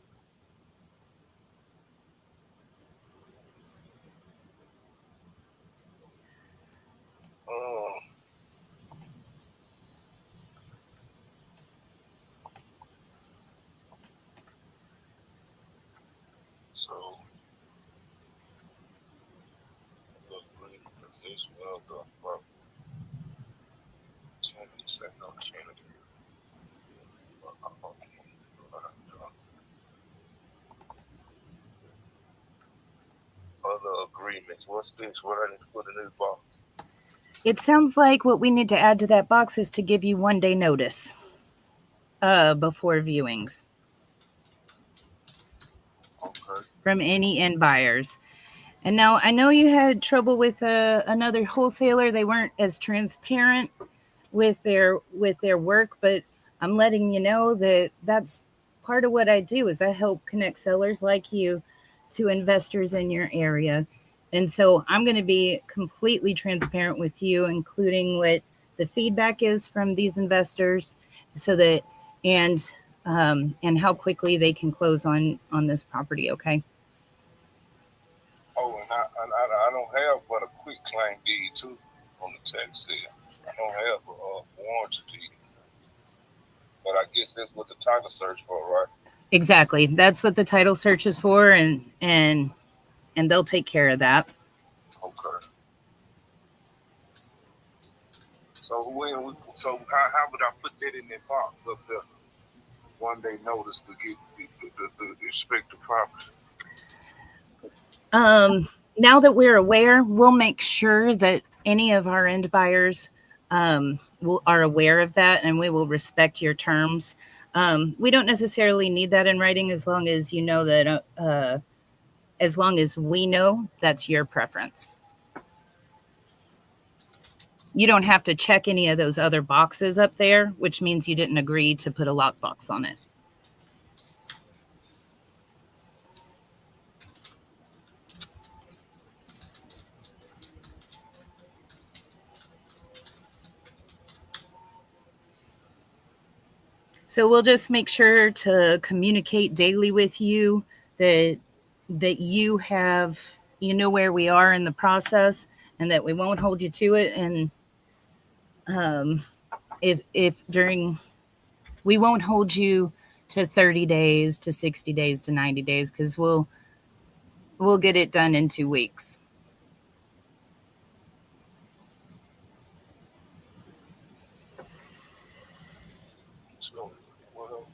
So, the position of the other agreements. What's this? What I need to put in this box? It sounds like what we need to add to that box is to give you 1 day notice before viewings. Okay. From any end buyers. And now I know you had trouble with another wholesaler. They weren't as transparent with their work, but I'm letting you know that that's part of what I do is I help connect sellers like you to investors in your area. And so I'm going to be completely transparent with you, including what the feedback is from these investors, so that and how quickly they can close on this property. Okay. Oh, and I don't have but a quick claim deed too on the tax sale. I don't have a warranty deed, but I guess that's what the title search for, right? Exactly. That's what the title search is for, and they'll take care of that. Okay. So how would I put that in that box up there? 1 day notice to get the inspect the property. Now that we're aware, we'll make sure that any of our end buyers are aware of that, and we will respect your terms. We don't necessarily need that in writing as long as you know that, as long as we know that's your preference. You don't have to check any of those other boxes up there, which means you didn't agree to put a lockbox on it. So we'll just make sure to communicate daily with you that you have you know where we are in the process and that we won't hold you to it. And if during, we won't hold you to 30 days, to 60 days, to 90 days, because we'll get it done in 2 weeks. So, well,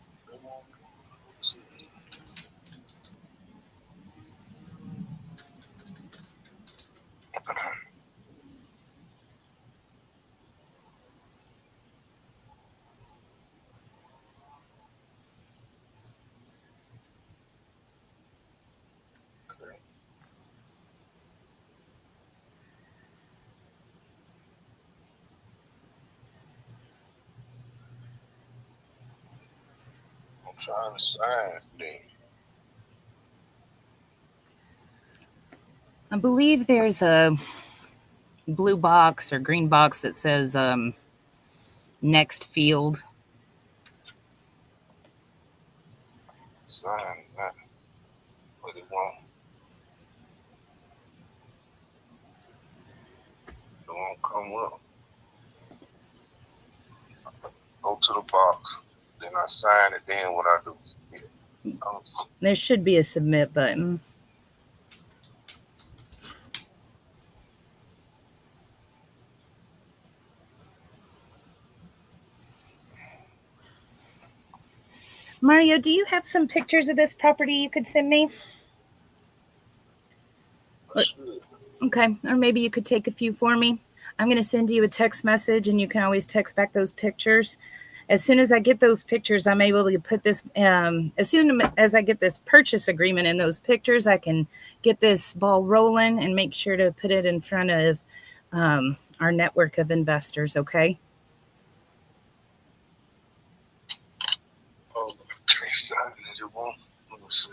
I'm trying to sign this thing. I believe there's a blue box or green box that says next field. Sign that. What it won't. It won't come up. Go to the box. Then I sign it. Then what I do? There should be a submit button. Mario, do you have some pictures of this property you could send me? Okay, or maybe you could take a few for me. I'm going to send you a text message, and you can always text back those pictures. As soon as I get those pictures, I'm able to put this, as soon as I get this purchase agreement and those pictures, I can get this ball rolling and make sure to put it in front of our network of investors, okay? Oh, okay, sign it. It won't. Let me see.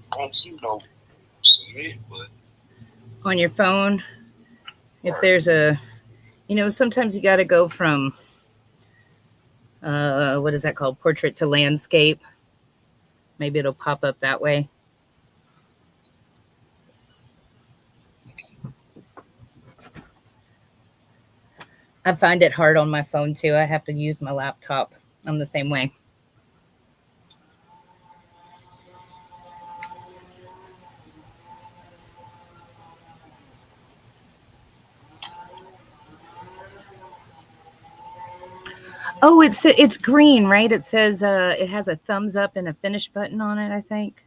I don't see no submit, but On your phone, if there's a, sometimes you got to go from, what is that called? Portrait to landscape. Maybe it'll pop up that way. I find it hard on my phone too. I have to use my laptop. I'm the same way. Oh, it's green, right? It says it has a thumbs up and a finish button on it, I think.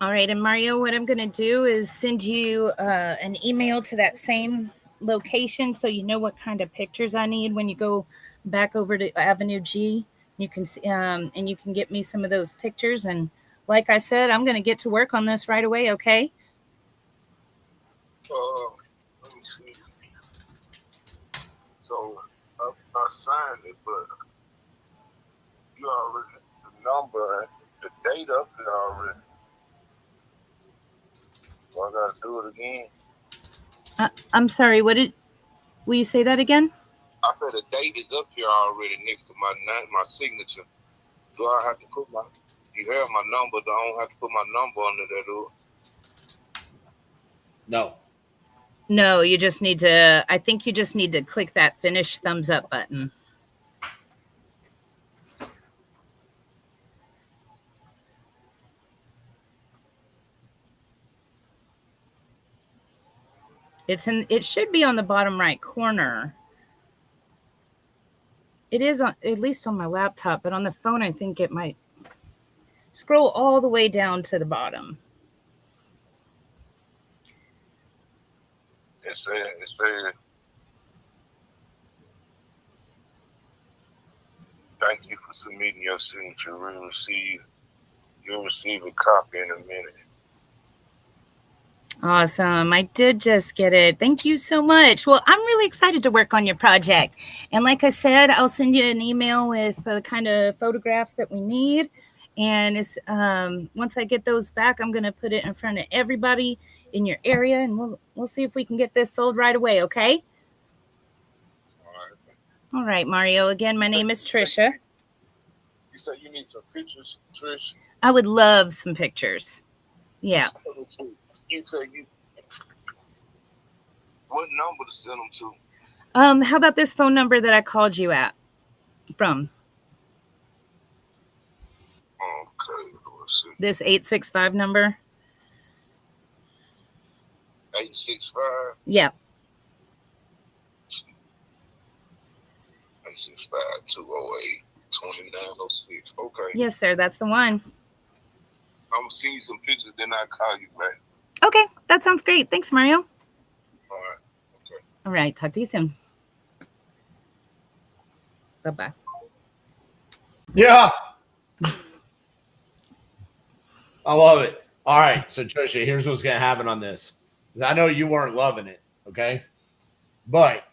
All right, and Mario, what I'm going to do is send you an email to that same location so you know what kind of pictures I need when you go back over to Avenue G. You can see, and you can get me some of those pictures. And like I said, I'm going to get to work on this right away. Okay. let me see. So I signed it, but you already the number, the date up there already. So I gotta do it again. I'm sorry. Will you say that again? I said the date is up here already next to my signature. Do I have to put you have my number, but I don't have to put my number under there, do I? No. No, you just need to, I think you just need to click that finish thumbs up button. It should be on the bottom right corner. It is on, at least on my laptop, but on the phone, I think it might scroll all the way down to the bottom. It says, thank you for submitting your signature. We received You'll receive a copy in a minute. Awesome. I did just get it. Thank you so much. Well, I'm really excited to work on your project. And like I said, I'll send you an email with the kind of photographs that we need. And it's, once I get those back, I'm going to put it in front of everybody in your area, and we'll see if we can get this sold right away. Okay. All right, Mario. Again, my name is Trisha. You said you need some pictures, Trish? I would love some pictures. Yeah. You said you. What number to send them to? How about this phone number that I called you from? Okay, let's see. This 865 number. 865. Yeah. 865-208-2906. Okay. Yes, sir. That's the one. I'm gonna see you some pictures, then I'll call you back. Okay, that sounds great. Thanks, Mario. All right. Okay. All right. Talk to you soon. Bye-bye. Yeah. I love it. All right. So, Trisha, here's what's going to happen on this. I know you weren't loving it, okay? But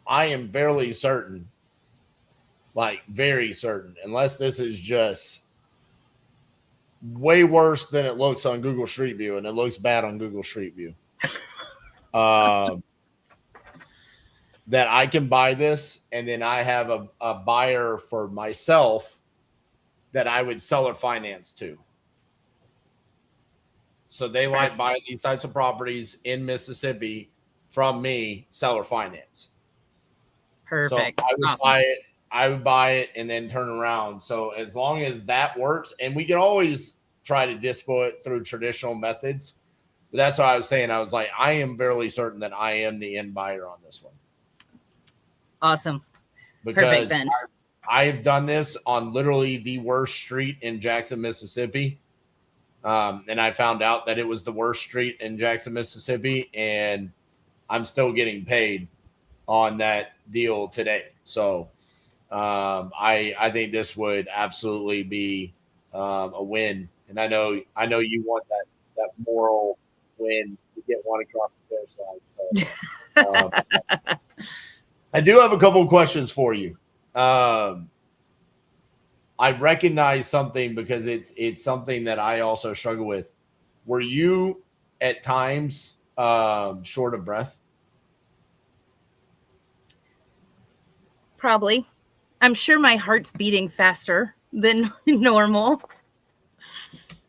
I am fairly certain, like very certain, unless this is just way worse than it looks on Google Street View, and it looks bad on Google Street View, that I can buy this, and then I have a buyer for myself that I would sell it finance to. So they like buying these types of properties in Mississippi from me, seller finance. Perfect. So I would buy it and then turn around. So as long as that works, and we can always try to dispo it through traditional methods. But that's what I was saying. I was like, I am fairly certain that I am the end buyer on this one. Awesome. Because perfect, then. I've done this on literally the worst street in Jackson, Mississippi. And I found out that it was the worst street in Jackson, Mississippi, and I'm still getting paid on that deal today. So I think this would absolutely be a win. And I know you want that moral win to get one across the finish line. So I do have a couple of questions for you. I recognize something because it's something that I also struggle with. Were you at times short of breath? Probably. I'm sure my heart's beating faster than normal.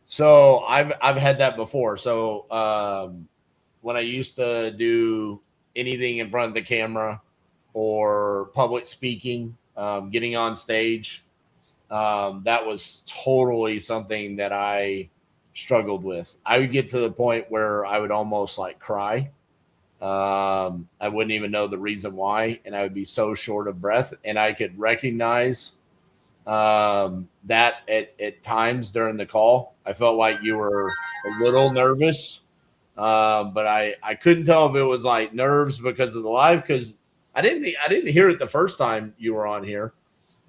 So I've had that before. So when I used to do anything in front of the camera or public speaking, getting on stage, that was totally something that I struggled with. I would get to the point where I would almost like cry. I wouldn't even know the reason why, and I would be so short of breath. And I could recognize that at times during the call. I felt like you were a little nervous, but I couldn't tell if it was like nerves because of the live, because I didn't hear it the first time you were on here.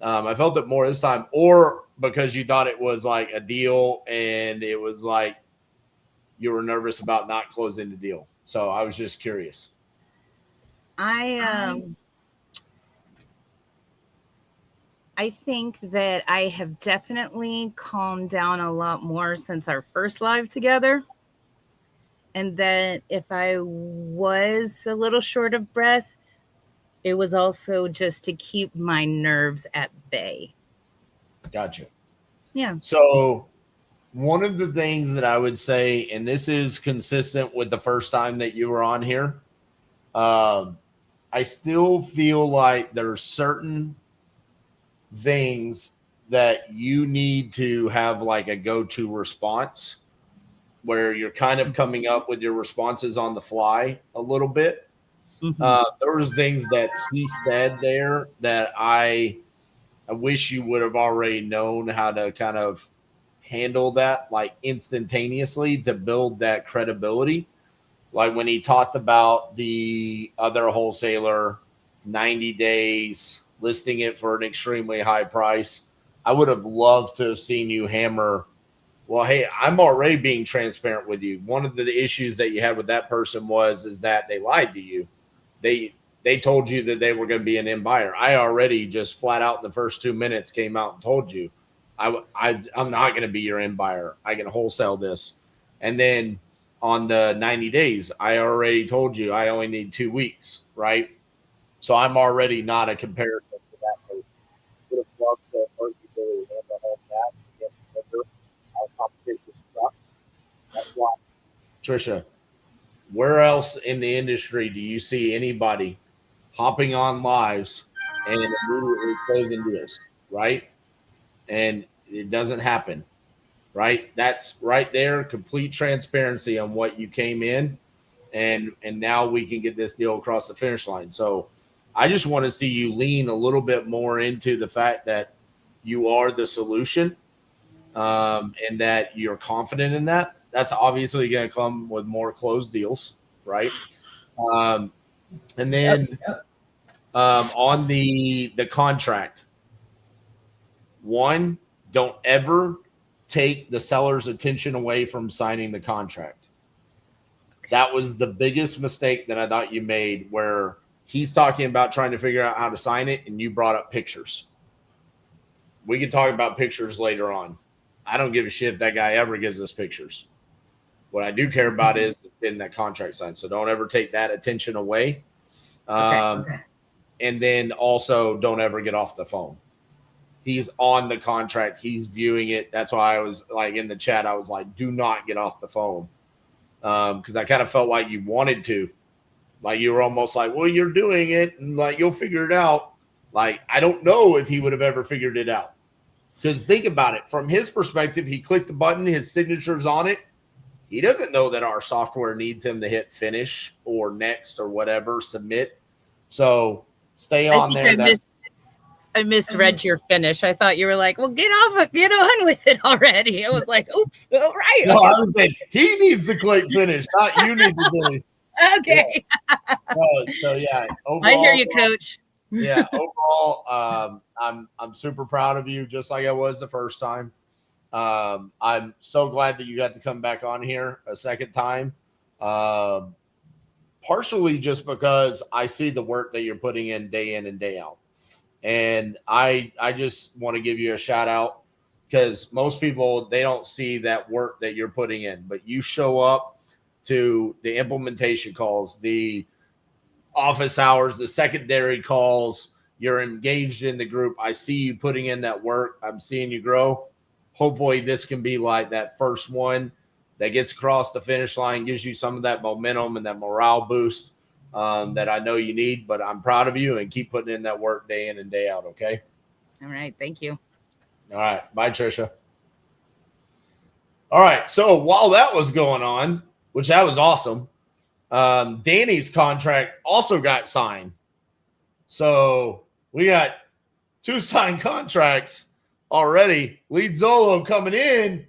I felt it more this time, or because you thought it was like a deal and it was like you were nervous about not closing the deal. So I was just curious. I think that I have definitely calmed down a lot more since our first live together. And that if I was a little short of breath, it was also just to keep my nerves at bay. Gotcha. Yeah. So one of the things that I would say, and this is consistent with the first time that you were on here, I still feel like there are certain things that you need to have like a go-to response where you're kind of coming up with your responses on the fly a little bit. Mm-hmm. There was things that he said there that I wish you would have already known how to kind of handle that like instantaneously to build that credibility. Like when he talked about the other wholesaler, 90 days, listing it for an extremely high price. I would have loved to have seen you hammer. Well, hey, I'm already being transparent with you. One of the issues that you had with that person is that they lied to you. They told you that they were going to be an end buyer. I already just flat out in the first 2 minutes came out and told you, I'm not going to be your end buyer. I can wholesale this. And then on the 90 days, I already told you I only need 2 weeks, right? So I'm already not a comparison to that person. Would have loved to hurt you really handle all that. Our competition sucks. That's why. Trisha, where else in the industry do you see anybody hopping on lives and immediately closing deals, right? And it doesn't happen, right? That's right there, complete transparency on what you came in, and now we can get this deal across the finish line. So I just want to see you lean a little bit more into the fact that you are the solution, and that you're confident in that. That's obviously going to come with more closed deals, right? And then on the contract, one, don't ever take the seller's attention away from signing the contract. That was the biggest mistake that I thought you made, where he's talking about trying to figure out how to sign it, and you brought up pictures. We can talk about pictures later on. I don't give a shit if that guy ever gives us pictures. What I do care about is getting that contract signed. So don't ever take that attention away. Okay. And then also don't ever get off the phone. He's on the contract. He's viewing it. That's why I was like in the chat, I was like, do not get off the phone. Because I kind of felt like you wanted to. Like you were almost like, well, you're doing it and like you'll figure it out. Like, I don't know if he would have ever figured it out. Because think about it. From his perspective, he clicked the button, his signature's on it. He doesn't know that our software needs him to hit finish or next or whatever, submit. So stay on there. I misread your finish. I thought you were like, well, get on with it already. I was like, oops, all right. No, I was saying he needs to click finish, not you need to finish. Okay. Yeah. So yeah, overall, I hear you, Coach. Yeah, overall, I'm super proud of you, just like I was the first time. I'm so glad that you got to come back on here a second time. Partially just because I see the work that you're putting in and day out. And I just want to give you a shout out, because most people, they don't see that work that you're putting in, but you show up to the implementation calls, the office hours, the secondary calls. You're engaged in the group. I see you putting in that work. I'm seeing you grow. Hopefully this can be like that first one that gets across the finish line, gives you some of that momentum and that morale boost that I know you need. But I'm proud of you, and keep putting in that work day in and day out. Okay. All right. Thank you. All right. Bye, Trisha. All right. So while that was going on, which that was awesome, Danny's contract also got signed. So we got 2 signed contracts already. LeadZolo coming in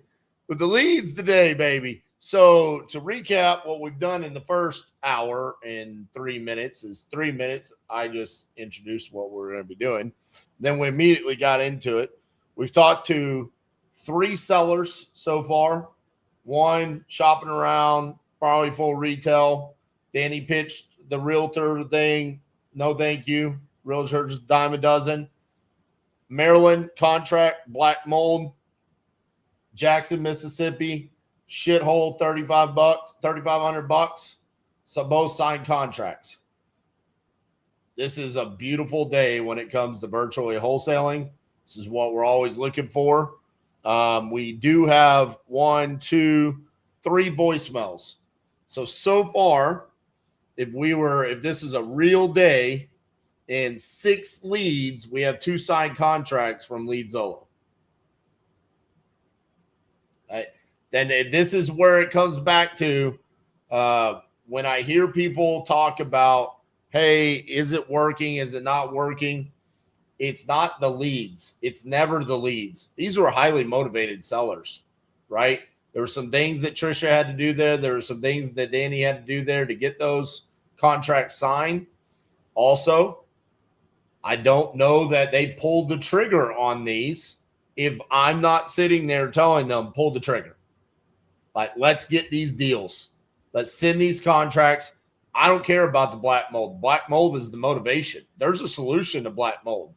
with the leads today, baby. So to recap, what we've done in the first hour and 3 minutes is 3 minutes. I just introduced what we're going to be doing. Then we immediately got into it. We've talked to 3 sellers so far. 1 shopping around, probably full retail. Danny pitched the realtor thing. No, thank you. Realtor just dime a dozen. Maryland contract, black mold. Jackson, Mississippi, shithole, $35, $3,500. So both signed contracts. This is a beautiful day when it comes to virtually wholesaling. This is what we're always looking for. We do have 1, 2, 3 voicemails. So far, if this is a real day, in 6 leads, we have 2 signed contracts from LeadZolo. Right? Then this is where it comes back to when I hear people talk about, hey, is it working? Is it not working? It's not the leads. It's never the leads. These were highly motivated sellers, right? There were some things that Trisha had to do there. There were some things that Danny had to do there to get those contracts signed. Also, I don't know that they pulled the trigger on these if I'm not sitting there telling them, pull the trigger. Like, let's get these deals. Let's send these contracts. I don't care about the black mold. Black mold is the motivation. There's a solution to black mold.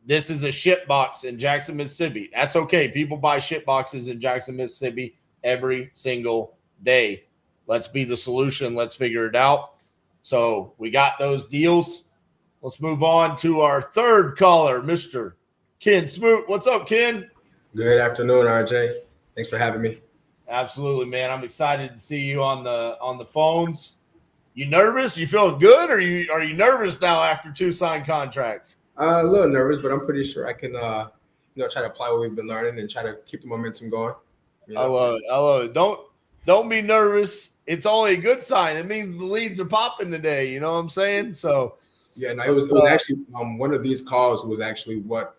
This is a ship box in Jackson, Mississippi. That's okay. People buy ship boxes in Jackson, Mississippi every single day. Let's be the solution. Let's figure it out. So we got those deals. Let's move on to our third caller, Mr. Ken Smoot. What's up, Ken? Good afternoon, RJ. Thanks for having me. Absolutely, man. I'm excited to see you on the phones. You nervous? You feeling good? Or are you nervous now after 2 signed contracts? A little nervous, but I'm pretty sure I can try to apply what we've been learning and try to keep the momentum going. You know? I love it. Don't be nervous. It's only a good sign. It means the leads are popping today. You know what I'm saying? So yeah, no, it was actually one of these calls was actually what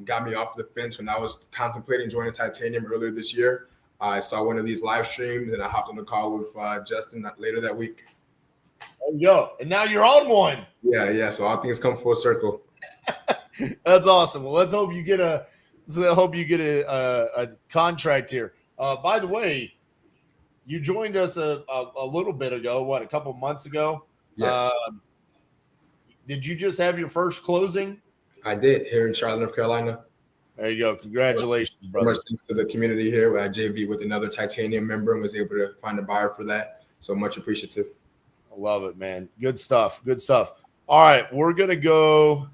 got me off the fence when I was contemplating joining Titanium earlier this year. I saw one of these live streams and I hopped on the call with Justin later that week. There you go. And now you're on one. Yeah. So all things come full circle. That's awesome. Well, let's hope you get a contract here. By the way, you joined us a little bit ago. A couple months ago? Yes. Did you just have your first closing? I did here in Charlotte, North Carolina. There you go. Congratulations, brother. Much thanks to the community here. I JV with another Titanium member and was able to find a buyer for that. So much appreciative. I love it, man. Good stuff. All right, we're gonna go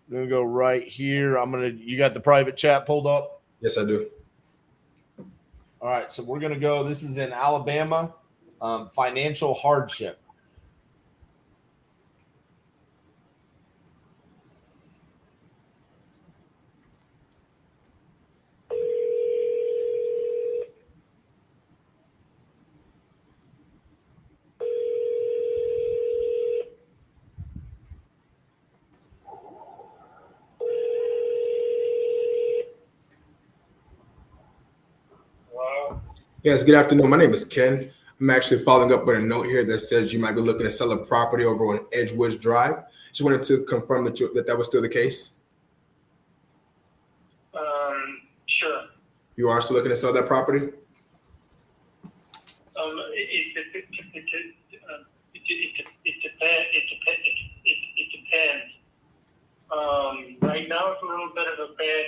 right here. You got the private chat pulled up? Yes, I do. All right, so we're gonna go. This is in Alabama, financial hardship. Yes, good afternoon. My name is Ken. I'm actually following up with a note here that says you might be looking to sell a property over on Edgewood Drive. Just wanted to confirm that was still the case. Sure. You are still looking to sell that property? It depends. Right now it's a little bit of a bad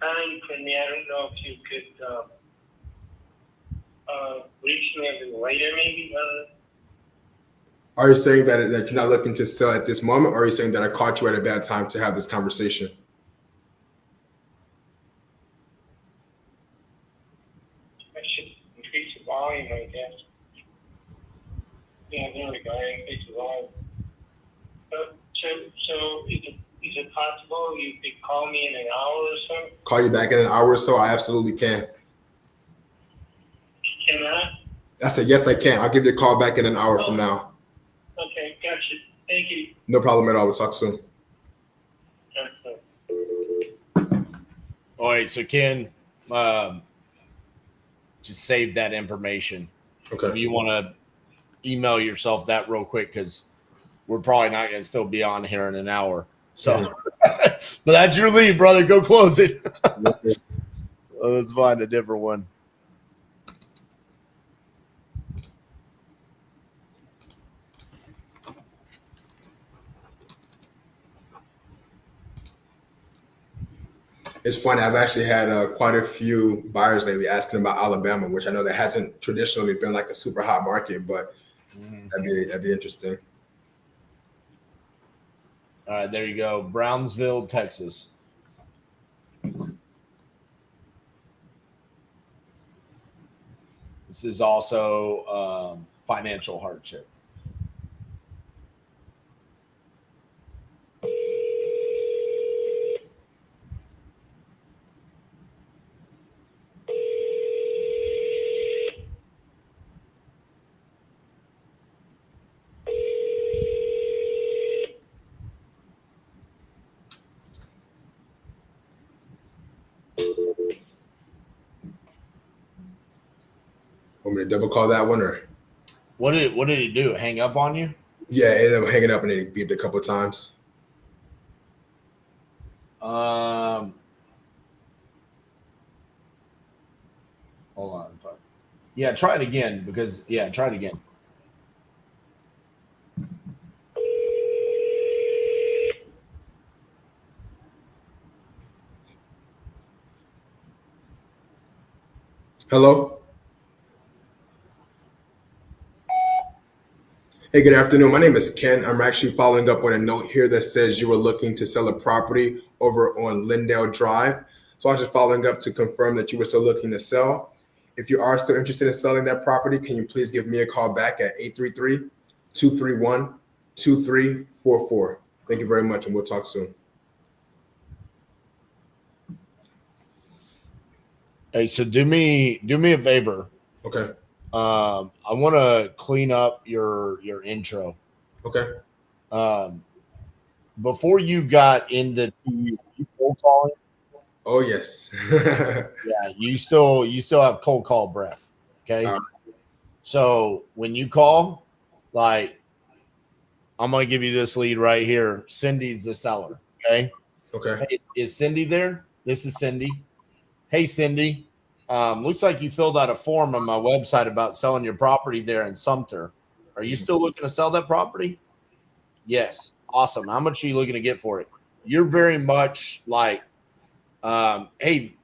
time for me. I don't know if you could reach me a little later, maybe. Are you saying that you're not looking to sell at this moment, or are you saying that I caught you at a bad time to have this conversation? I should increase the volume, I guess. Yeah, there we go. I increase the volume. So is it possible you could call me in an hour or so? Call you back in an hour or so? I absolutely can. Can I? I said, yes, I can. I'll give you a call back in an hour from now. Okay, gotcha. Thank you. No problem at all. We'll talk soon. All right, so Ken, just save that information. Okay. If you want to email yourself that real quick, because we're probably not going to still be on here in an hour. So, but that's your lead, brother. Go close it. Let's find a different one. It's funny. I've actually had quite a few buyers lately asking about Alabama, which I know that hasn't traditionally been like a super hot market, but that'd be interesting. All right, there you go. Brownsville, Texas. This is also financial hardship. Want me to double call that one, or what did he do? Hang up on you? Yeah, it ended up hanging up and it beeped a couple of times. Hold on. Yeah, try it again try it again. Hello. Hey, good afternoon. My name is Ken. I'm actually following up on a note here that says you were looking to sell a property over on Lindale Drive. So I was just following up to confirm that you were still looking to sell. If you are still interested in selling that property, can you please give me a call back at 833-231-2344. Thank you very much, and we'll talk soon. Hey, so do me a favor. Okay. I want to clean up your intro. Okay. Before you got into you cold calling. Oh yes. Yeah, you still have cold call breath. Okay. So when you call, like, I'm gonna give you this lead right here. Cindy's the seller. Okay. Okay. Hey, is Cindy there? This is Cindy. Hey, Cindy. Looks like you filled out a form on my website about selling your property there in Sumter. Are you still looking to sell that property? Yes. Awesome. How much are you looking to get for it? You're very much like, hey,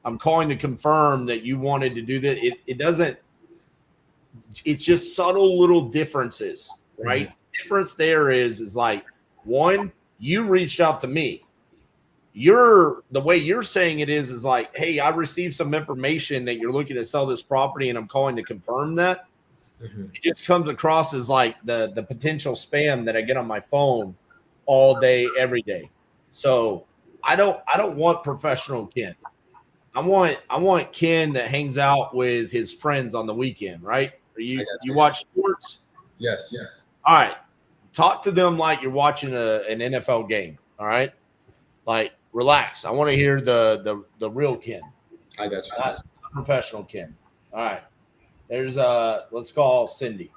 I'm calling to confirm that you wanted to do that. It doesn't, it's just subtle little differences, right? Difference there is like, one, you reached out to me. The way you're saying it is like, hey, I received some information that you're looking to sell this property and I'm calling to confirm that. It just comes across as like the potential spam that I get on my phone all day, every day. So I don't want professional Ken. I want Ken that hangs out with his friends on the weekend, right? You watch sports? Yes. Yes. All right. Talk to them like you're watching an NFL game. All right. Like, relax. I want to hear the real Ken. I got you. Not professional Ken. All right. There's let's call Cindy.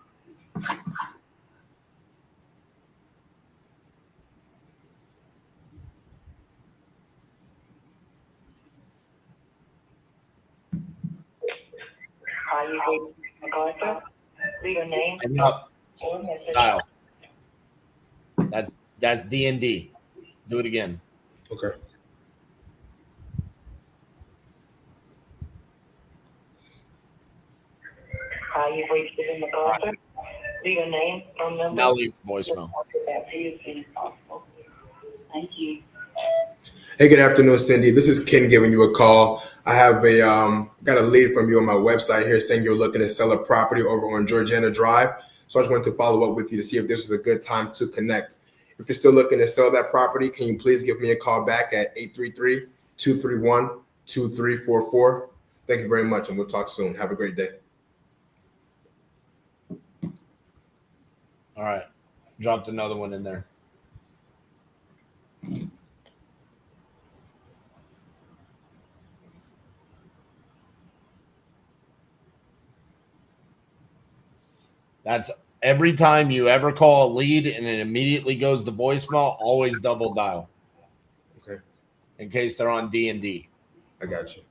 Leave your name. Hang up. Dial. That's D&D. Do it again. Okay. You've reached it in the conference. Leave your name, phone number. Now leave voicemail. Thank you. Hey, good afternoon, Cindy. This is Ken giving you a call. I have got a lead from you on my website here saying you're looking to sell a property over on Georgiana Drive. So I just wanted to follow up with you to see if this was a good time to connect. If you're still looking to sell that property, can you please give me a call back at 833-231-2344? Thank you very much, and we'll talk soon. Have a great day. All right. Dropped another one in there. That's every time you ever call a lead and it immediately goes to voicemail, always double dial. Okay. In case they're on D&D. I got you.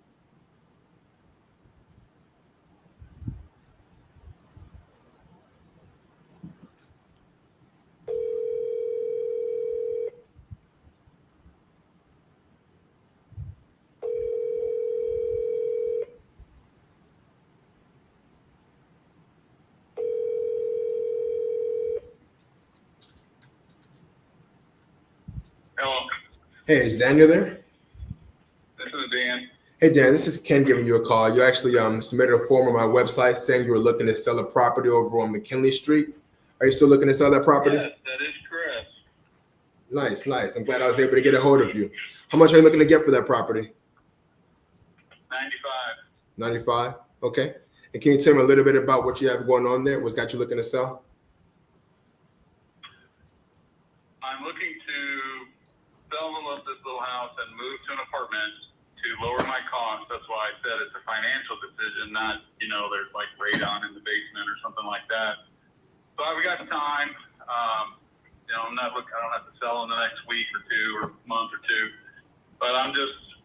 Hello. Hey, is Daniel there? This is Dan. Hey, Dan, this is Ken giving you a call. You actually submitted a form on my website saying you were looking to sell a property over on McKinley Street. Are you still looking to sell that property? Yes, that is correct. Nice, nice. I'm glad I was able to get a hold of you. How much are you looking to get for that property? 95. 95? Okay. And can you tell me a little bit about what you have going on there? What's got you looking to sell? I'm looking to sell this little house and move to an apartment to lower my costs. That's why I said it's a financial decision, not, there's like radon in the basement or something like that. So I've got time. You know, I don't have to sell in the next week or two or month or two. But I'm just,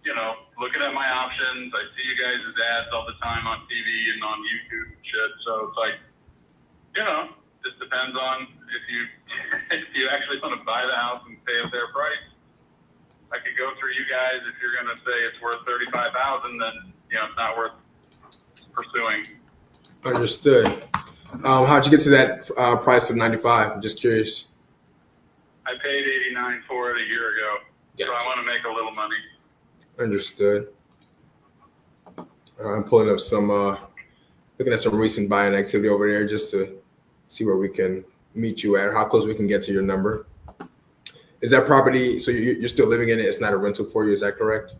you know, looking at my options. I see you guys' ads all the time on TV and on YouTube and shit. So it's like, you know, just depends on if you actually want to buy the house and pay a fair price. I could go through you guys. If you're going to say it's worth $35,000, then, you know, it's not worth pursuing. Understood. How'd you get to that price of 95? I'm just curious. I paid $89 for it a year ago, so I want to make a little money. Understood. I'm pulling up some, looking at some recent buying activity over there just to see where we can meet you at, or how close we can get to your number. Is that property, so you're still living in it? It's not a rental for you, is that correct?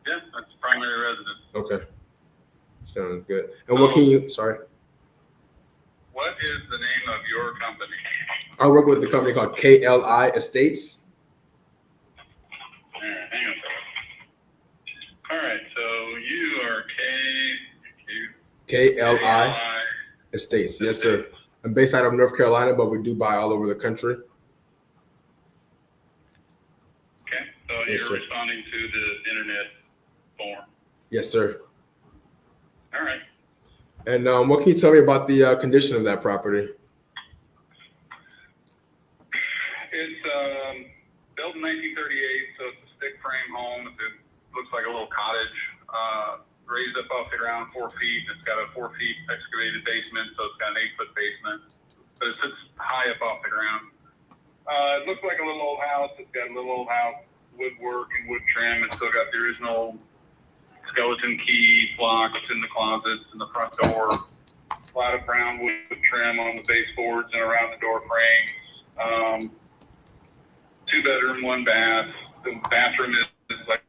Yeah, that's primary residence. Okay. Sounds good. And what can you, sorry? What is the name of your company? I work with a company called KLI Estates. All right, hang on a second. All right, so you are KLI Estates. Yes, sir. I'm based out of North Carolina, but we do buy all over the country. Okay, so yes, you're sir. responding to the internet form. Yes, sir. All right. And what can you tell me about the condition of that property? It's built in 1938, so it's a stick frame home. It looks like a little cottage, raised up off the ground 4 feet. It's got a 4 feet excavated basement, so it's got an 8-foot basement. But it sits high up off the ground. It looks like a little old house. It's got a little old house, woodwork and wood trim. It's still got the original skeleton key locks in the closets and the front door. A lot of brown wood trim on the baseboards and around the door frames. 2 bedroom, 1 bath. The bathroom is like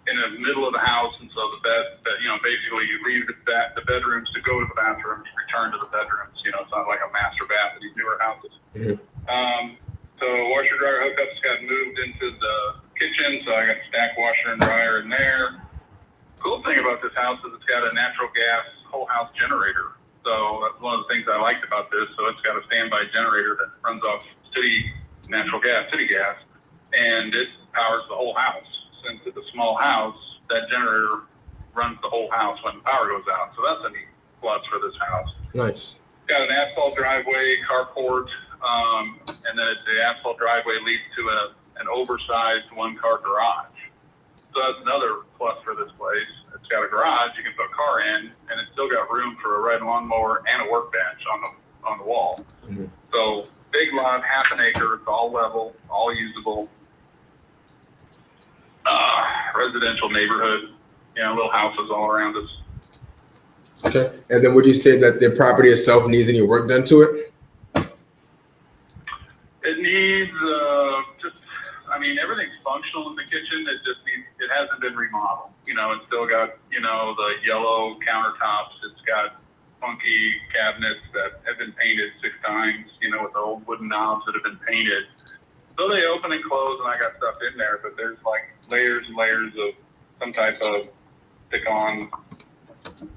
in the middle of the house, and so the bed, you know, basically you leave the bedrooms to go to the bathroom, you return to the bedrooms. You know, it's not like a master bath in these newer houses. Mm-hmm. So washer dryer hookups got moved into the kitchen, so I got stack washer and dryer in there. Cool thing about this house is it's got a natural gas whole house generator. So that's one of the things I liked about this. So it's got a standby generator that runs off city natural gas, city gas, and it powers the whole house. Since it's a small house, that generator runs the whole house when the power goes out. So that's a neat plus for this house. Nice. Got an asphalt driveway, carport, and then the asphalt driveway leads to an oversized 1-car garage. So that's another plus for this place. It's got a garage you can put a car in, and it's still got room for a red lawnmower and a workbench on the wall. Mm-hmm. So big lot, half an acre, it's all level, all usable. Residential neighborhood, you know, little houses all around us. Okay. And then would you say that the property itself needs any work done to it? It needs everything's functional in the kitchen. It hasn't been remodeled. You know, it's still got, you know, the yellow countertops. It's got funky cabinets that have been painted 6 times, you know, with the old wooden knobs that have been painted. So they open and close, and I got stuff in there, but there's like layers and layers of some type of stick-on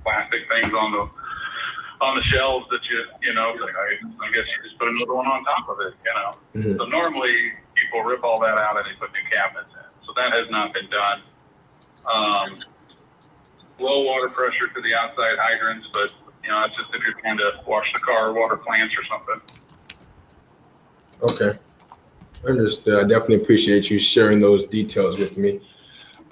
plastic things on the shelves that you know, like I guess you just put another one on top of it, you know. Mm-hmm. So normally people rip all that out and they put new cabinets in. So that has not been done. Low water pressure to the outside hydrants, but you know, that's just if you're trying to wash the car or water plants or something. Okay. Understood. I definitely appreciate you sharing those details with me.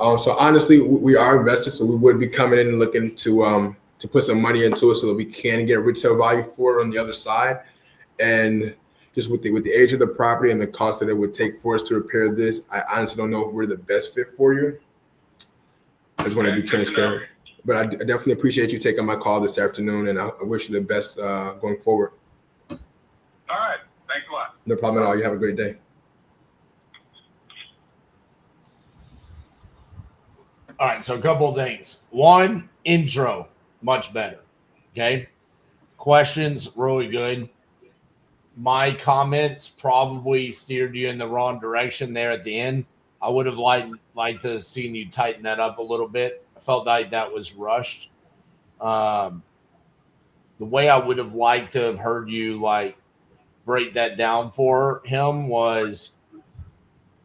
So honestly, we are investors, so we would be coming in and looking to put some money into it so that we can get retail value for it on the other side. And just with the age of the property and the cost that it would take for us to repair this, I honestly don't know if we're the best fit for you. I just want to be transparent. But I definitely appreciate you taking my call this afternoon, and I wish you the best going forward. All right. Thanks a lot. No problem at all. You have a great day. All right, so a couple of things. One, intro, much better. Okay. Questions, really good. My comments probably steered you in the wrong direction there at the end. I would have liked to have seen you tighten that up a little bit. I felt like that was rushed. the way I would have liked to have heard you like break that down for him was,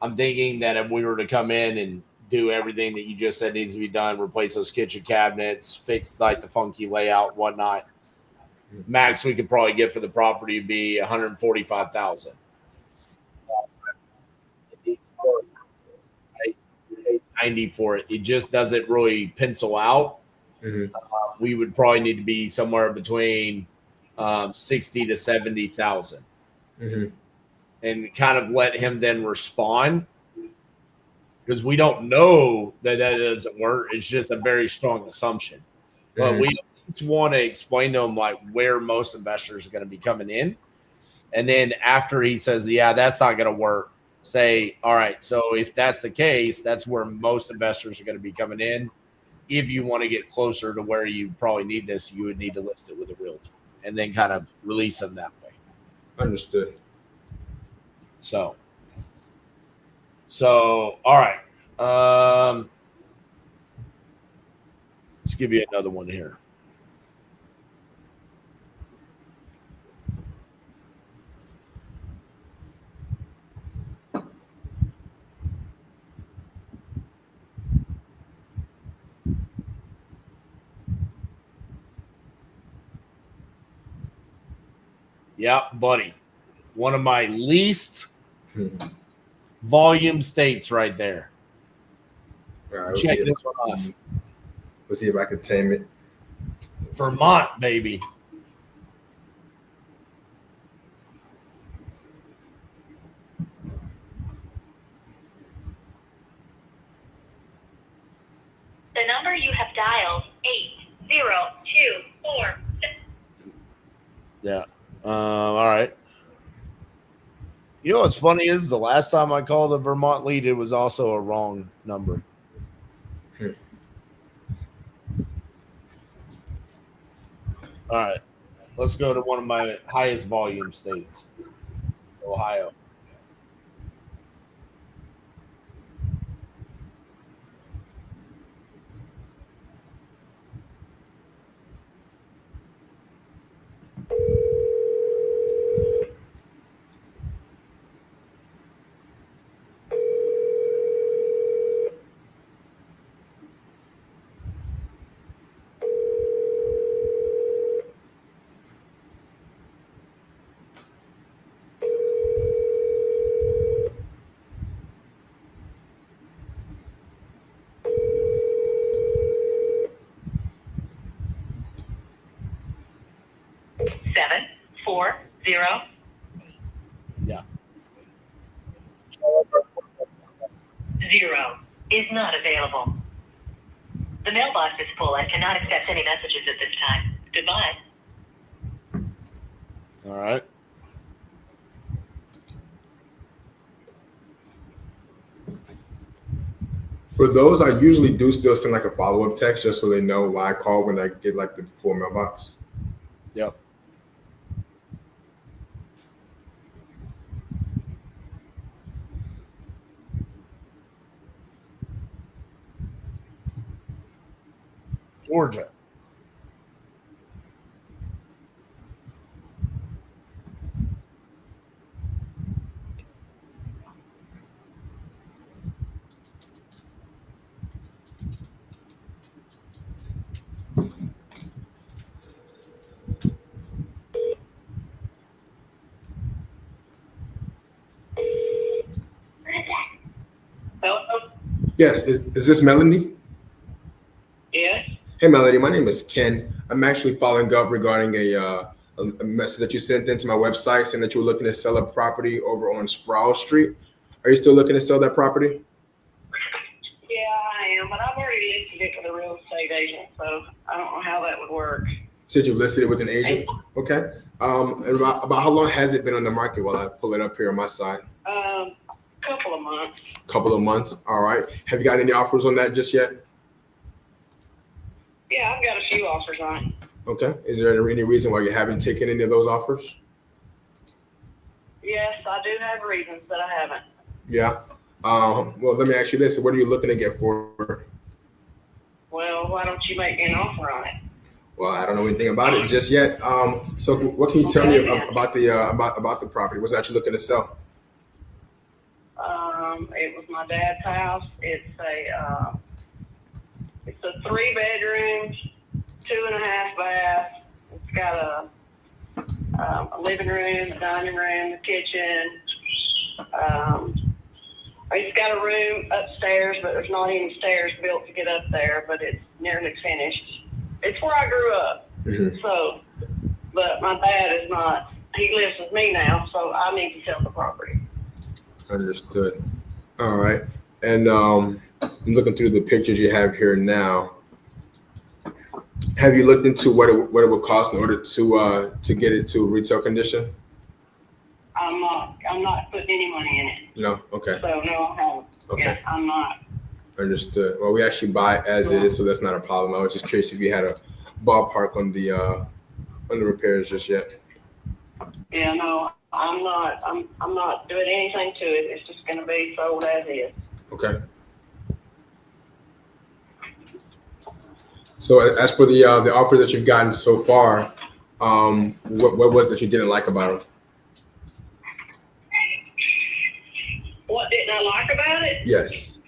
I'm thinking that if we were to come in and do everything that you just said needs to be done, replace those kitchen cabinets, fix like the funky layout, whatnot, max we could probably get for the property would be 145,000. 90 for it. It just doesn't really pencil out. We would probably need to be somewhere between 60 to 70,000, and kind of let him then respond, because we don't know that doesn't work. It's just a very strong assumption, but we just want to explain to him like where most investors are going to be coming in, and then after he says, "Yeah, that's not going to work," say, "All right, so if that's the case, that's where most investors are going to be coming in. If you want to get closer to where you probably need this, you would need to list it with a realtor," and then kind of release them that way. Understood. So all right. Let's give you another one here. Yeah, buddy. One of my least volume states right there. All right, Check this one off. Let's see if I can tame it. Vermont, baby. The number you have dialed, 8024. Yeah. All right. You know what's funny is the last time I called the Vermont lead, it was also a wrong number. All right. Let's go to one of my highest volume states, Ohio. Yeah. 0 is not available. The mailbox is full and cannot accept any messages at this time. Goodbye. All right. For those, I usually do still send like a follow-up text just so they know why I call when I get like the full mailbox. Yep. Georgia. Yes, is this Melanie? Yes. Hey, Melanie, my name is Ken. I'm actually following up regarding a message that you sent into my website saying that you were looking to sell a property over on Sproul Street. Are you still looking to sell that property? Yeah, I am, but I've already listed it with a real estate agent, so I don't know how that would work. You said you listed it with an agent? Okay. And about how long has it been on the market while I pull it up here on my side? Couple of months. Couple of months. All right. Have you got any offers on that just yet? Yeah, I've got a few offers on it. Okay. Is there any reason why you haven't taken any of those offers? Yes, I do have reasons, but I haven't. Yeah. Well, let me ask you this. What are you looking to get for? Well, why don't you make me an offer on it? Well, I don't know anything about it just yet. So what can you tell me about the property? What's that you're looking to sell? It was my dad's house. It's a 3-bedroom, 2.5 bath. It's got a living room, a dining room, a kitchen. It's got a room upstairs, but there's not any stairs built to get up there, but it's nearly finished. It's where I grew up. Mm-hmm. So, but my dad is not, he lives with me now, so I need to sell the property. Understood. All right. And I'm looking through the pictures you have here now. Have you looked into what it would cost in order to get it to retail condition? I'm not putting any money in it. No? Okay. So no, I haven't. Okay. Yes, I'm not. Understood. Well, we actually buy as it is, so that's not a problem. I was just curious if you had a ballpark on the repairs just yet. Yeah, no, I'm not doing anything to it. It's just going to be sold as is. Okay. So as for the offer that you've gotten so far, what was that you didn't like about them? What didn't I like about it? Yes.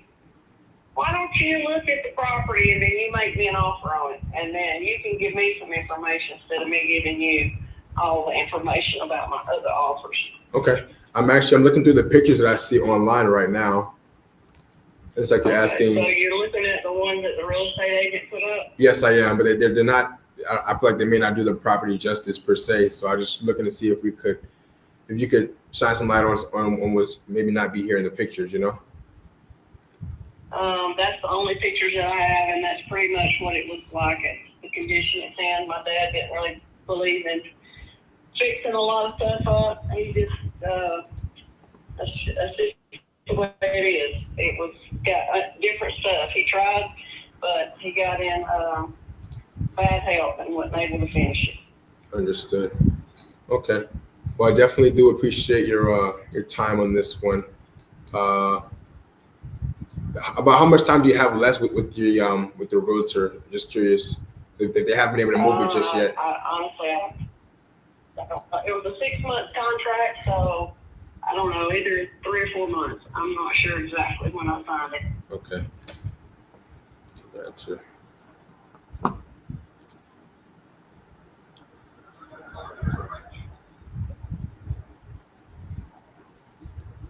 Why don't you look at the property and then you make me an offer on it, and then you can give me some information instead of me giving you all the information about my other offers. Okay. I'm looking through the pictures that I see online right now. It's like you're asking. So you're looking at the one that the real estate agent put up? Yes, I am, but they're not. I feel like they may not do the property justice per se. So I'm just looking to see if you could shine some light on what maybe not be here in the pictures, you know? That's the only pictures that I have, and that's pretty much what it looks like. It's the condition it's in. My dad didn't really believe in fixing a lot of stuff up. He just, that's just the way it is. It was got different stuff. He tried, but he got in bad health and wasn't able to finish it. Understood. Okay. Well, I definitely do appreciate your time on this one. About how much time do you have left with the realtor? Just curious if they haven't been able to move it just yet. Honestly, it was a 6-month contract, so I don't know, either 3 or 4 months. I'm not sure exactly when I signed it. Okay. Gotcha.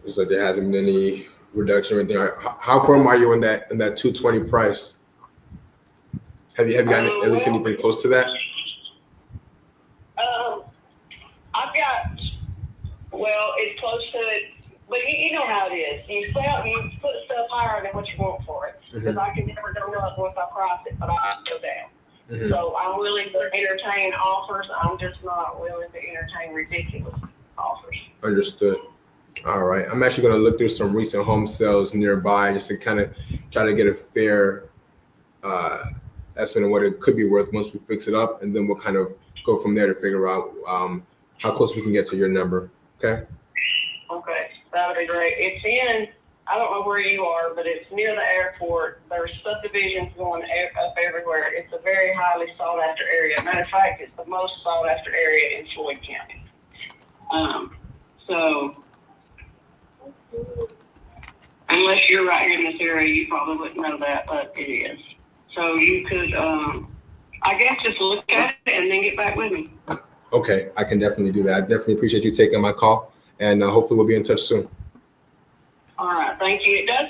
It's like there hasn't been any reduction or anything. How firm are you in that 220 price? Have you gotten at least anything close to that? I've got, well, it's close to it, but you know how it is. You put stuff higher than what you want for it, because I can never go up once I price it, but I go down. So I'm willing to entertain offers. I'm just not willing to entertain ridiculous offers. Understood. All right. I'm actually going to look through some recent home sales nearby just to kind of try to get a fair estimate of what it could be worth once we fix it up, and then we'll kind of go from there to figure out how close we can get to your number. Okay? Okay. That would be great. It's in, I don't know where you are, but it's near the airport. There's subdivisions going up everywhere. It's a very highly sought after area. Matter of fact, it's the most sought after area in Floyd County. So unless you're right here in this area, you probably wouldn't know that, but it is. So you could, I guess, just look at it and then get back with me. Okay, I can definitely do that. I definitely appreciate you taking my call, and hopefully we'll be in touch soon. All right, thank you. It does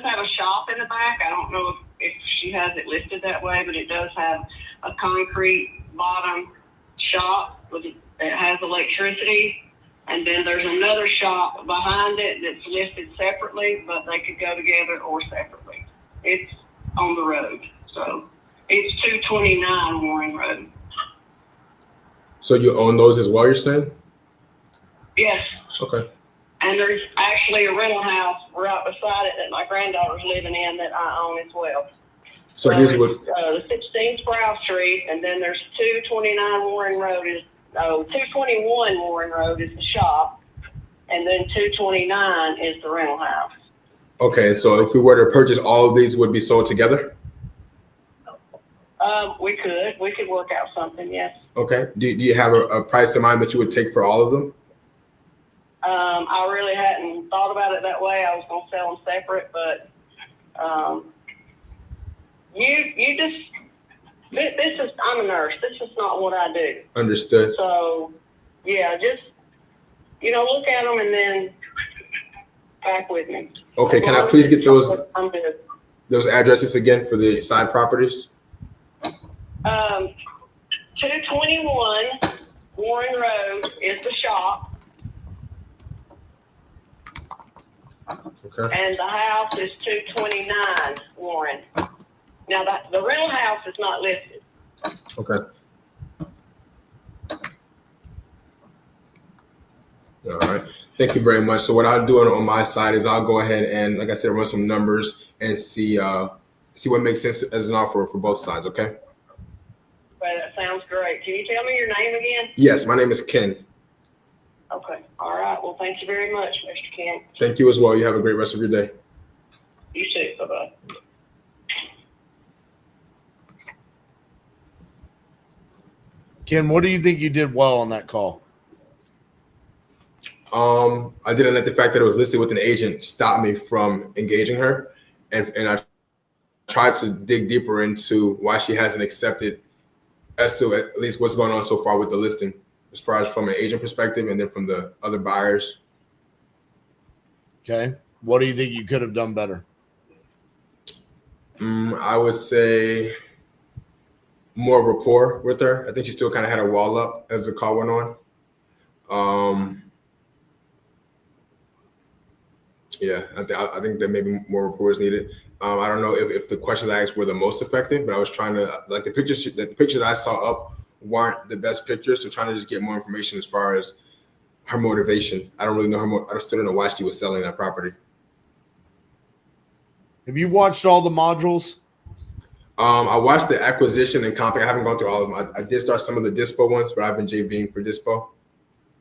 have a shop in the back. I don't know if she has it listed that way, but it does have a concrete bottom shop it has electricity. And then there's another shop behind it that's listed separately, but they could go together or separately. It's on the road. So it's 229 Warren Road. So you own those as well, you're saying? Yes. Okay. And there's actually a rental house right beside it that my granddaughter's living in that I own as well. So here's what... the 16 Sprouse Street, and then there's 229 Warren Road 221 Warren Road is the shop, and then 229 is the rental house. Okay, so if we were to purchase all of these, would be sold together? We could work out something, yes. Okay. Do you have a price in mind that you would take for all of them? I really hadn't thought about it that way. I was going to sell them separate, but you just, this is, I'm a nurse. This is not what I do. Understood. So, yeah, just, look at them and then back with me. Okay, can I please get those addresses again for the side properties? 221 Warren Road is the shop. Okay. And the house is 229 Warren. Now, the rental house is not listed. Okay. All right. Thank you very much. So what I'll do on my side is I'll go ahead and, like I said, run some numbers and see what makes sense as an offer for both sides. Okay. Well, that sounds great. Can you tell me your name again? Yes, my name is Ken. Okay. All right. Well, thank you very much, Mr. Ken. Thank you as well. You have a great rest of your day. You too. Bye-bye. Ken, what do you think you did well on that call? I didn't let the fact that it was listed with an agent stop me from engaging her, and I tried to dig deeper into why she hasn't accepted as to at least what's going on so far with the listing, as far as from an agent perspective and then from the other buyers. Okay. What do you think you could have done better? I would say more rapport with her. I think she still kind of had a wall up as the call went on. Yeah, I think that maybe more rapport is needed. I don't know if the questions I asked were the most effective, but I was trying to, like, the pictures that I saw up weren't the best pictures, so trying to just get more information as far as her motivation. I don't really know I still don't know why she was selling that property. Have you watched all the modules? I watched the acquisition and comping. I haven't gone through all of them. I did start some of the dispo ones, but I've been JVing for dispo.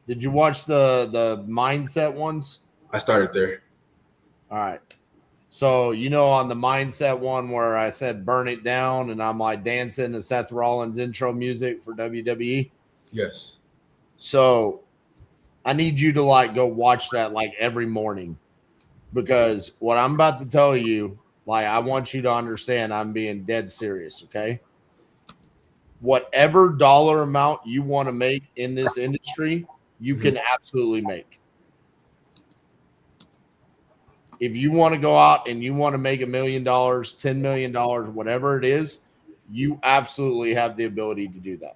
Did you watch the mindset ones? I started there. All right. So, on the mindset one where I said burn it down and I'm like dancing to Seth Rollins intro music for WWE? Yes. So I need you to go watch that every morning, because what I'm about to tell you, I want you to understand I'm being dead serious, okay? Whatever dollar amount you want to make in this industry, you can absolutely make. If you want to go out and you want to make $1 million, $10 million, whatever it is, you absolutely have the ability to do that.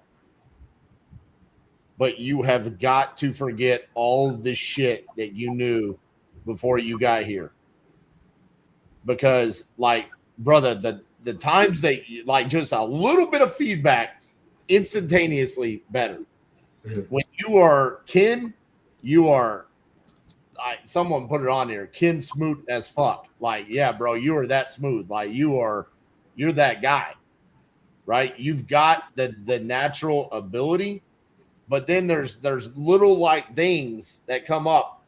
But you have got to forget all the shit that you knew before you got here. Because, brother, the times that, just a little bit of feedback instantaneously better. When you are Ken, you are... someone put it on here. Ken Smoot as fuck. Yeah, bro, you are that smooth. You're that guy, right? You've got the natural ability, but then there's little things that come up.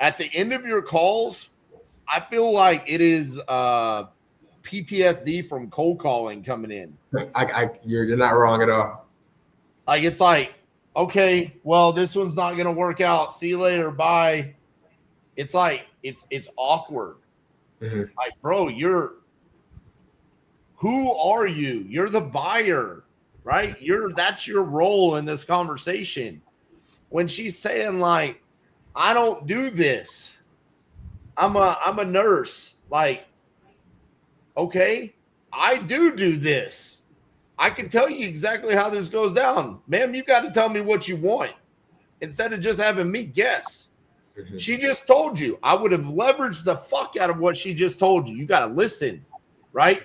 At the end of your calls, I feel like it is PTSD from cold calling coming in. You're not wrong at all. It's okay, well, this one's not gonna work out. See you later. Bye. It's it's awkward. Bro, who are you? You're the buyer, right? That's your role in this conversation. When she's saying I don't do this, I'm a nurse. Okay, I do this. I can tell you exactly how this goes down. Ma'am, you got to tell me what you want instead of just having me guess. She just told you. I would have leveraged the fuck out of what she just told you. You got to listen, right?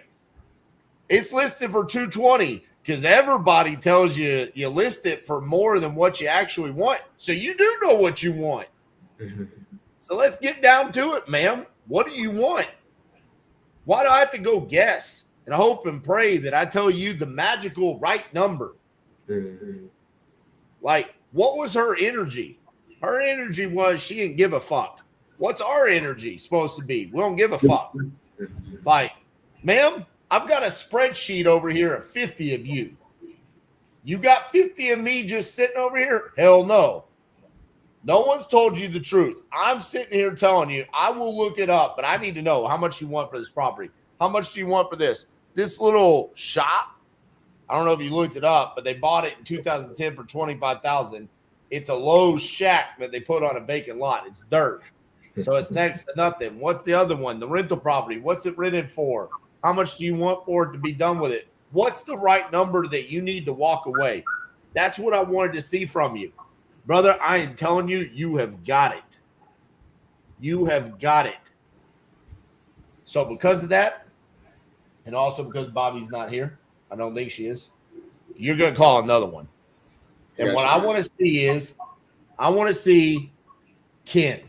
It's listed for 220 because everybody tells you you list it for more than what you actually want. So you do know what you want. So let's get down to it, ma'am. What do you want? Why do I have to go guess and hope and pray that I tell you the magical right number? What was her energy? Her energy was she didn't give a fuck. What's our energy supposed to be? We don't give a fuck. Ma'am, I've got a spreadsheet over here of 50 of you. You got 50 of me just sitting over here? Hell no. No one's told you the truth. I'm sitting here telling you, I will look it up, but I need to know how much you want for this property. How much do you want for this? This little shop, I don't know if you looked it up, but they bought it in 2010 for $25,000. It's a Lowe's shack that they put on a vacant lot. It's dirt. So it's next to nothing. What's the other one? The rental property. What's it rented for? How much do you want for it to be done with it? What's the right number that you need to walk away? That's what I wanted to see from you. Brother, I am telling you, you have got it. You have got it. So because of that, and also because Bobby's not here, I don't think she is, you're going to call another one. And what I want to see is, I want to see Ken.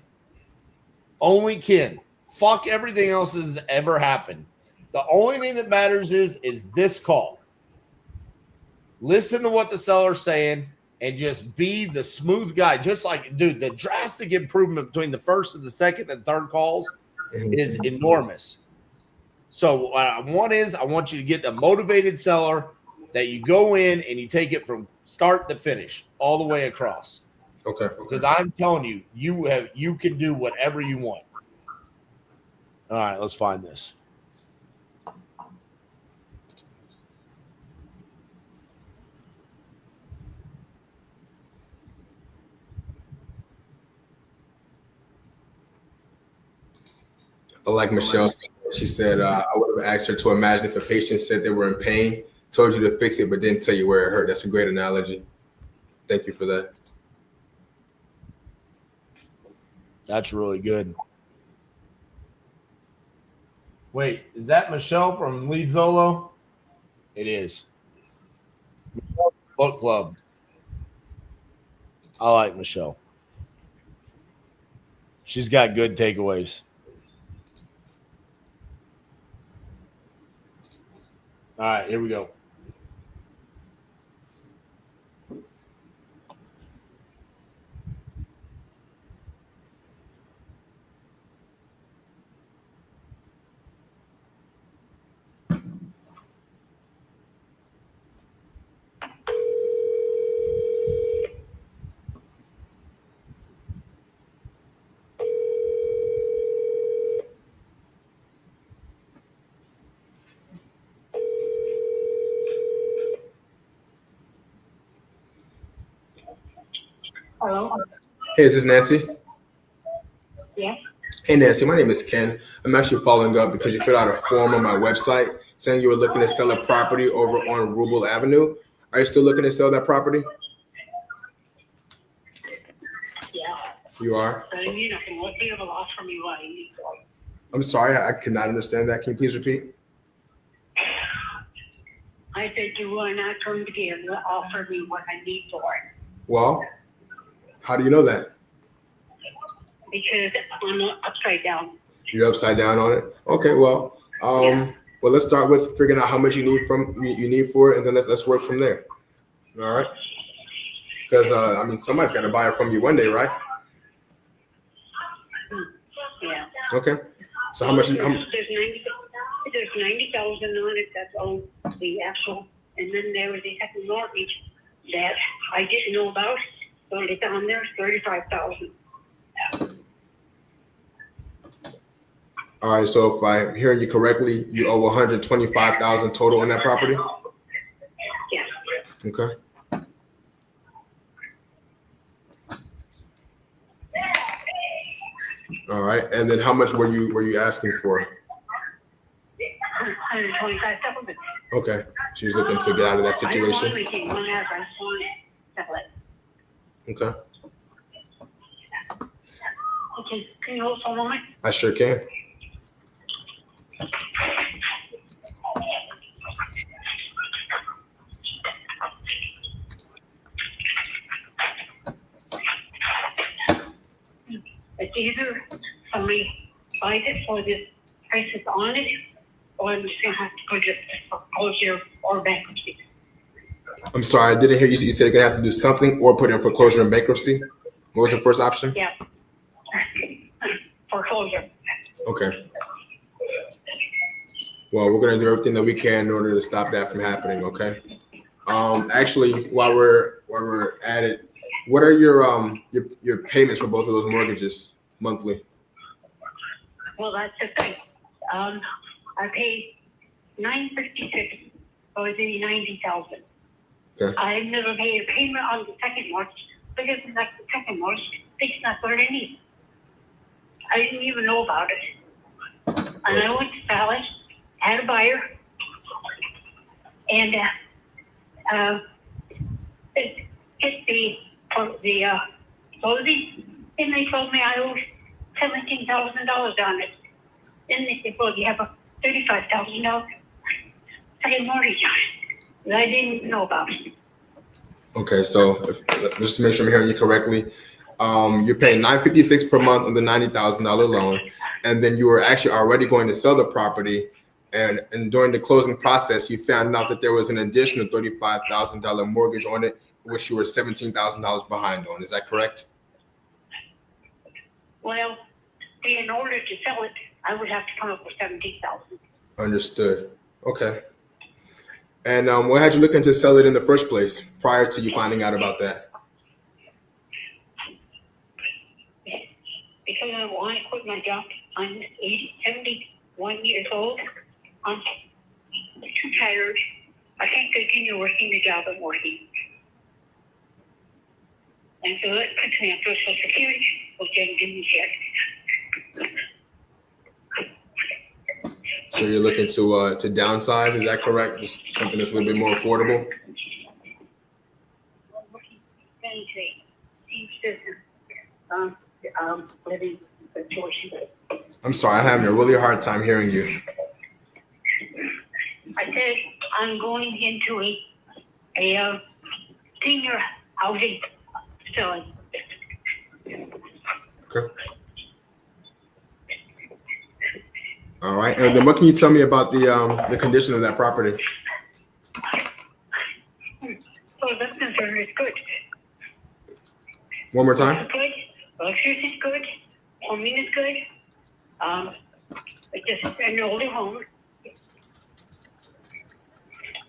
Only Ken. Fuck everything else that's ever happened. The only thing that matters is this call. Listen to what the seller's saying and just be the smooth guy. Just like, dude, the drastic improvement between the first and the second and third calls is enormous. So what I want is, I want you to get the motivated seller that you go in and you take it from start to finish all the way across. Okay. Because I'm telling you, you can do whatever you want. All right, let's find this. Like Michelle said, she said, I would have asked her to imagine if a patient said they were in pain, told you to fix it, but didn't tell you where it hurt. That's a great analogy. Thank you for that. That's really good. Wait, is that Michelle from LeadZolo? It is. Book Club. I like Michelle. She's got good takeaways. All right, here we go. Hello? Hey, is this Nancy? Yes. Hey, Nancy, my name is Ken. I'm actually following up because you filled out a form on my website saying you were looking to sell a property over on Rubel Avenue. Are you still looking to sell that property? Yeah. You are? So you need nothing. What big of a loss for me? What? I'm sorry, I could not understand that. Can you please repeat? I said you are not going to be able to offer me what I need for it. Well, how do you know that? Because I'm upside down. You're upside down on it? Okay, well, well, let's start with figuring out how much you need for it, and then let's work from there. All right? Because I mean, somebody's got to buy it from you one day, right? Yeah. Okay. So how much? There's 90,000 on it. That's all the actual, and then there was a second mortgage that I didn't know about. So it's on there, 35,000. All right. So if I'm hearing you correctly, you owe 125,000 total on that property. Yes. Okay. All right. And then how much were you asking for? 125,000. Okay. She was looking to get out of that situation. I don't want anything. I want to sell it. Okay. Okay. Can you hold for a moment? I sure can. It's either somebody buys it for the price that's on it, or I'm just going to have to put it for foreclosure or bankruptcy. I'm sorry, I didn't hear you. You said you're going to have to do something or put in foreclosure and bankruptcy. What was the first option? Yeah. Foreclosure. Okay. Well, we're gonna do everything that we can in order to stop that from happening. Okay. Actually, while we're at it, what are your payments for both of those mortgages monthly? Well, that's the thing. I pay $956 for the $90,000. Okay. I never paid a payment on the second mortgage because the second mortgage it's not what I need. I didn't even know about it, and I went to sell it, had a buyer, and it hit the closing, and they told me I owed $17,000 on it. Then they said, well, you have a $35,000 second mortgage on it. And I didn't know about it. Okay, so just to make sure I'm hearing you correctly, you're paying $956 per month on the $90,000 loan, and then you were actually already going to sell the property, and during the closing process, you found out that there was an additional $35,000 mortgage on it, which you were $17,000 behind on. Is that correct? Well, in order to sell it, I would have to come up with $17,000. Understood. Okay. And what had you looking to sell it in the first place prior to you finding out about that? Because I want to quit my job. I'm 71 years old. I'm too tired. I can't continue working the job I'm working. And so that puts me on Social Security, which I didn't check. So you're looking to downsize, is that correct? Just something that's a little bit more affordable? I'm sorry, I'm having a really hard time hearing you. I said I'm going into a senior housing facility. Okay. All right, and then what can you tell me about the condition of that property? So that's concerned is good. One more time. It's good. Electricity is good. Plumbing is good. It's just an older home.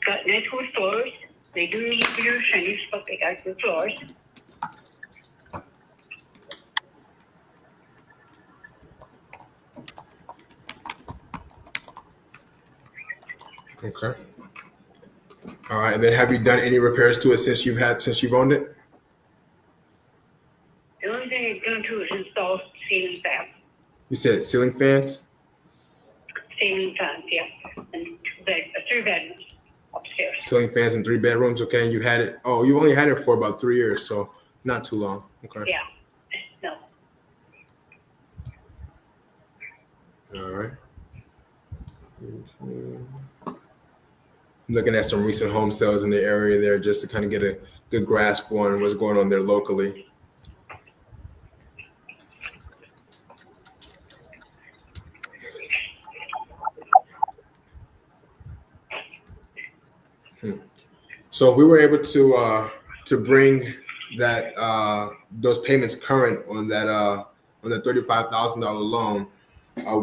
Got nice wood floors. They do need bigger finishes, but they got good floors. Okay. All right, and then have you done any repairs to it since you've owned it? The only thing I've done to is install ceiling fans. You said ceiling fans? Ceiling fans, yeah. And 3 bedrooms upstairs. Ceiling fans in 3 bedrooms, okay. And you had it, you only had it for about 3 years, so not too long. Okay. Yeah, no. All right. Okay. I'm looking at some recent home sales in the area there just to kind of get a good grasp on what's going on there locally. So if we were able to bring that those payments current on that $35,000 loan,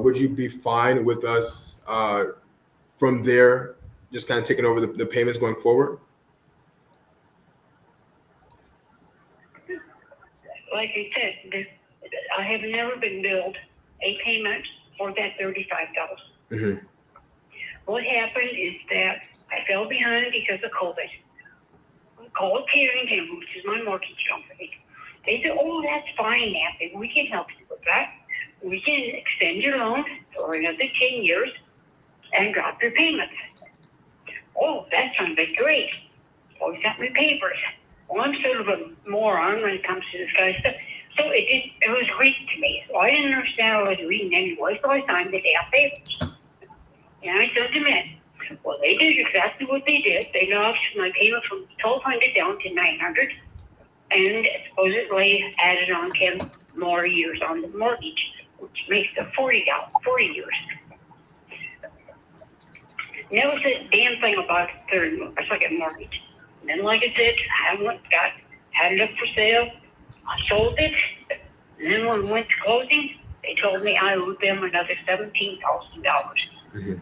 would you be fine with us from there just kind of taking over the payments going forward? Like I said, I have never been billed a payment for that $35,000. Mm-hmm. What happened is that I fell behind because of COVID. I called Carrington, which is my mortgage company. They said, oh, that's fine, Nancy. We can help you with that. We can extend your loan for another 10 years and drop your payments. Oh, that sounded great. Always got my papers. Well, I'm sort of a moron when it comes to this kind of stuff. So it was Greek to me. So I didn't understand what I was reading anyway, so I signed the damn papers. And I sent them in. Well, they did exactly what they did. They knocked my payment from $1,200 down to $900, and supposedly added on 10 more years on the mortgage, which makes it 40 years. Never said a damn thing about second mortgage. And then, like I said, had it up for sale. I sold it. And then when we went to closing, they told me I owed them another $17,000. Mm-hmm.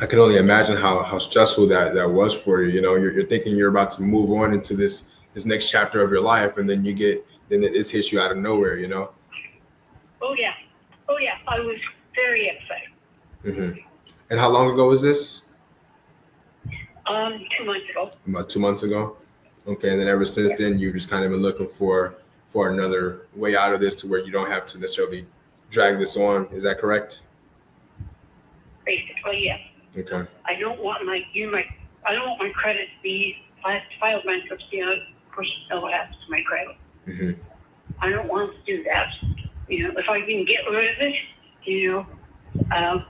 I can only imagine how stressful that was for you. You know, you're thinking you're about to move on into this next chapter of your life, and then this hits you out of nowhere. You know. Oh yeah, I was very upset. Mm-hmm. And how long ago was this? 2 months ago. About 2 months ago. Okay, and then ever since then, you've just kind of been looking for another way out of this to where you don't have to necessarily drag this on. Is that correct? Basically, yeah. Okay. I don't want my credit to be filed bankruptcy on push no happens to my credit. Mm-hmm. I don't want to do that. You know, if I can get rid of it, you know,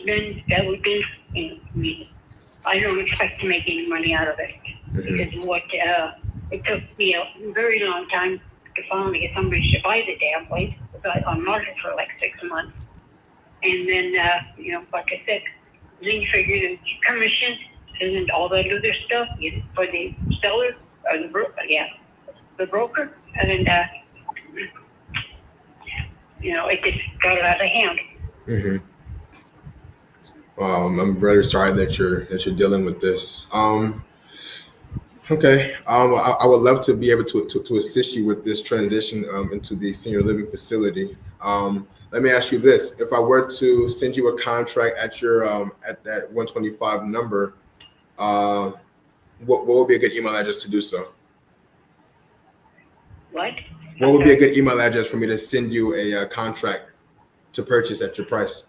then that would be, you know, me. I don't expect to make any money out of it. Mm-hmm. Because what it took me a very long time to finally get somebody to buy the damn place. It was on market for like 6 months. And then, you know, like I said, then you figure the commission and all that other stuff for the seller or the broker. And then, you know, it just got out of hand. Mm-hmm. I'm very sorry that you're dealing with this. Okay. I would love to be able to assist you with this transition into the senior living facility. Let me ask you this: if I were to send you a contract at your at that 125 number, what would be a good email address to do so? What? What would be a good email address for me to send you a contract to purchase at your price?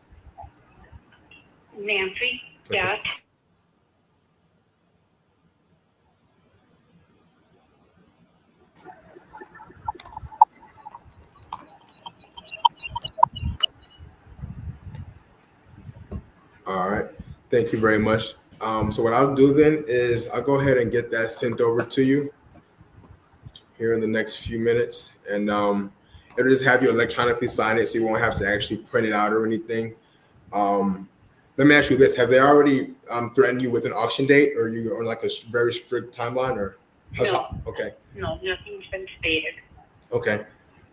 Nancy. Dot. All right. Thank you very much. So what I'll do then is I'll go ahead and get that sent over to you here in the next few minutes. And it'll just have you electronically sign it so you won't have to actually print it out or anything. Let me ask you this. Have they already threatened you with an auction date, or are you on like a very strict timeline? Or No. Okay. No, nothing's been stated. Okay.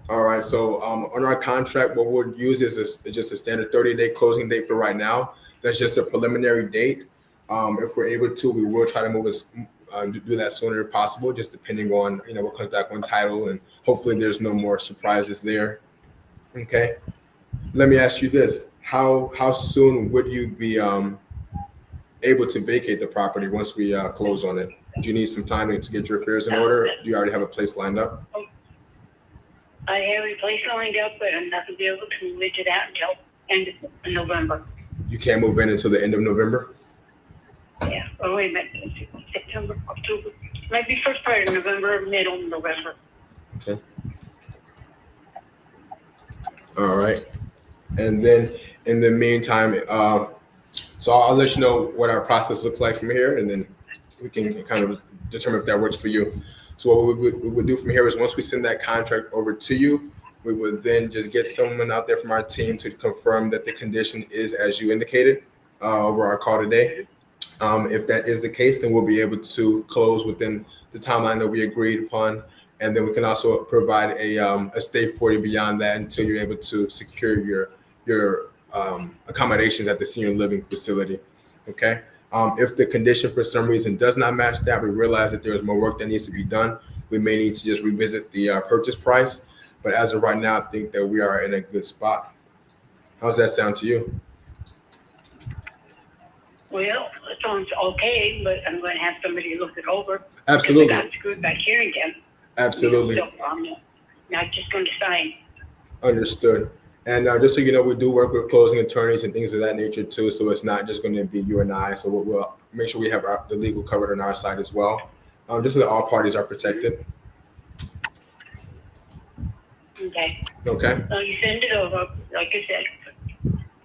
All right. So on our contract, what we'll use is just a standard 30-day closing date for right now. That's just a preliminary date. If we're able to, we will try to move us do that sooner if possible, just depending on what comes back on title, and hopefully there's no more surprises there. Okay. Let me ask you this: how soon would you be able to vacate the property once we close on it? Do you need some time to get your affairs in order? Do you already have a place lined up? I have a place lined up, but I'm not going to be able to move into that until end of November. You can't move in until the end of November? Yeah. Oh, wait a minute. September, October. Maybe first part of November, middle of November. Okay. All right. And then in the meantime, so I'll let you know what our process looks like from here, and then we can kind of determine if that works for you. So what we would do from here is once we send that contract over to you, we would then just get someone out there from our team to confirm that the condition is as you indicated over our call today. If that is the case, then we'll be able to close within the timeline that we agreed upon. And then we can also provide a stay for you beyond that until you're able to secure your accommodations at the senior living facility. Okay. If the condition for some reason does not match that, we realize that there's more work that needs to be done. We may need to just revisit the purchase price. But as of right now, I think that we are in a good spot. How's that sound to you? Well, it sounds okay, but I'm going to have somebody look it over. Absolutely. I got screwed back here again. Absolutely. So I'm not just going to sign. Understood. And just so you know, we do work with closing attorneys and things of that nature too. So it's not just going to be you and I. So we'll make sure we have the legal covered on our side as well, just so that all parties are protected. Okay. Okay. So you send it over, like I said.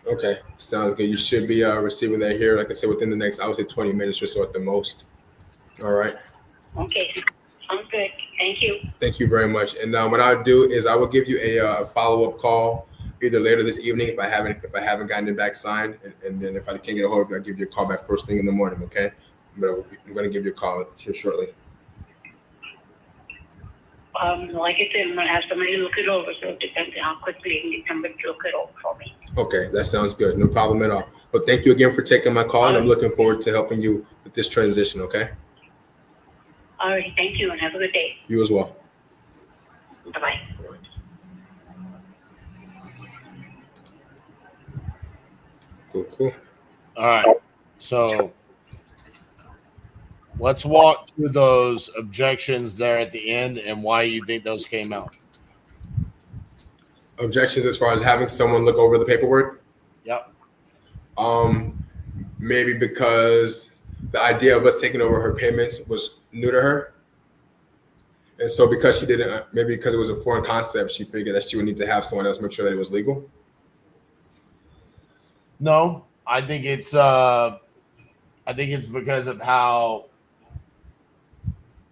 Okay. Sounds good. You should be receiving that here, like I said, within the next, I would say 20 minutes or so at the most. All right. Okay. Sounds good. Thank you. Thank you very much. And what I'll do is I will give you a follow-up call either later this evening if I haven't gotten it back signed, and then if I can't get a hold of you, I'll give you a call back first thing in the morning. Okay. But I'm going to give you a call here shortly. Like I said, I'm gonna have somebody look it over, so it depends on how quickly I can get somebody to look it over for me. Okay, that sounds good. No problem at all. But thank you again for taking my call, and I'm looking forward to helping you with this transition, okay? All right, thank you, and have a good day. You as well. Bye-bye. Cool. All right. So let's walk through those objections there at the end and why you think those came out. Objections as far as having someone look over the paperwork? Yep. Maybe because the idea of us taking over her payments was new to her. And so because she didn't, maybe because it was a foreign concept, she figured that she would need to have someone else make sure that it was legal. No, I think it's because of how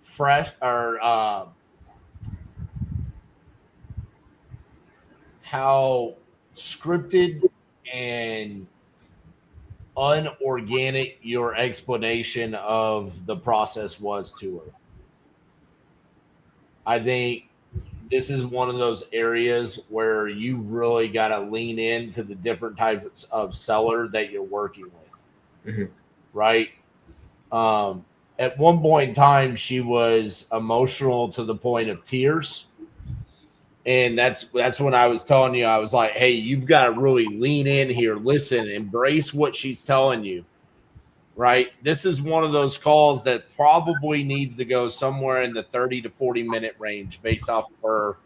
fresh or how scripted and unorganic your explanation of the process was to her. I think this is one of those areas where you really got to lean into the different types of seller that you're working with, right? At one point in time, she was emotional to the point of tears. And that's when I was telling you, I was like, hey, you've got to really lean in here, listen, embrace what she's telling you, right? This is one of those calls that probably needs to go somewhere in the 30 to 40-minute range based off of her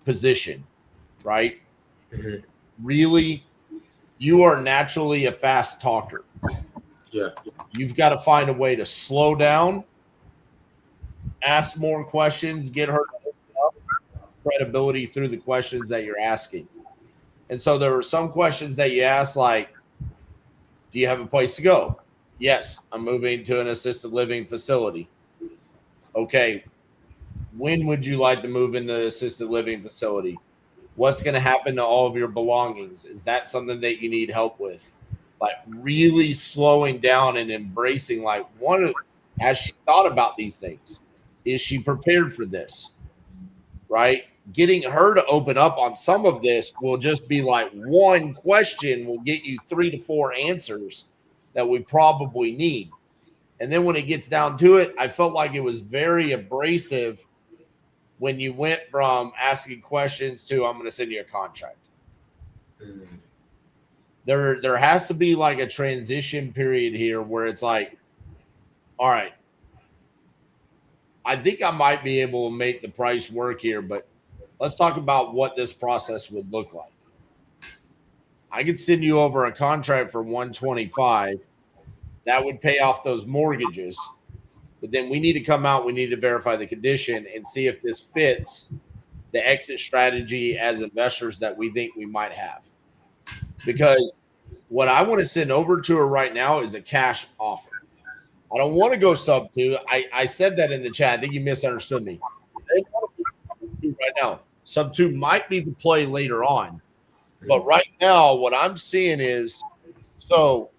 position, right? Really, you are naturally a fast talker. Yeah. You've got to find a way to slow down, ask more questions, get her credibility through the questions that you're asking. And so there were some questions that you asked, like, do you have a place to go? Yes, I'm moving to an assisted living facility. Okay, when would you like to move into the assisted living facility? What's going to happen to all of your belongings? Is that something that you need help with? Like really slowing down and embracing, like, has she thought about these things? Is she prepared for this? Right? Getting her to open up on some of this will just be like one question will get you 3 to 4 answers that we probably need. And then when it gets down to it, I felt like it was very abrasive when you went from asking questions to, I'm going to send you a contract. There has to be like a transition period here where it's like, all right, I think I might be able to make the price work here, but let's talk about what this process would look like. I could send you over a contract for $125. That would pay off those mortgages. But then we need to come out, we need to verify the condition and see if this fits the exit strategy as investors that we think we might have. Because what I want to send over to her right now is a cash offer. I don't want to go sub 2. I said that in the chat. I think you misunderstood me. Right now, sub 2 might be the play later on. But right now, what I'm seeing is, so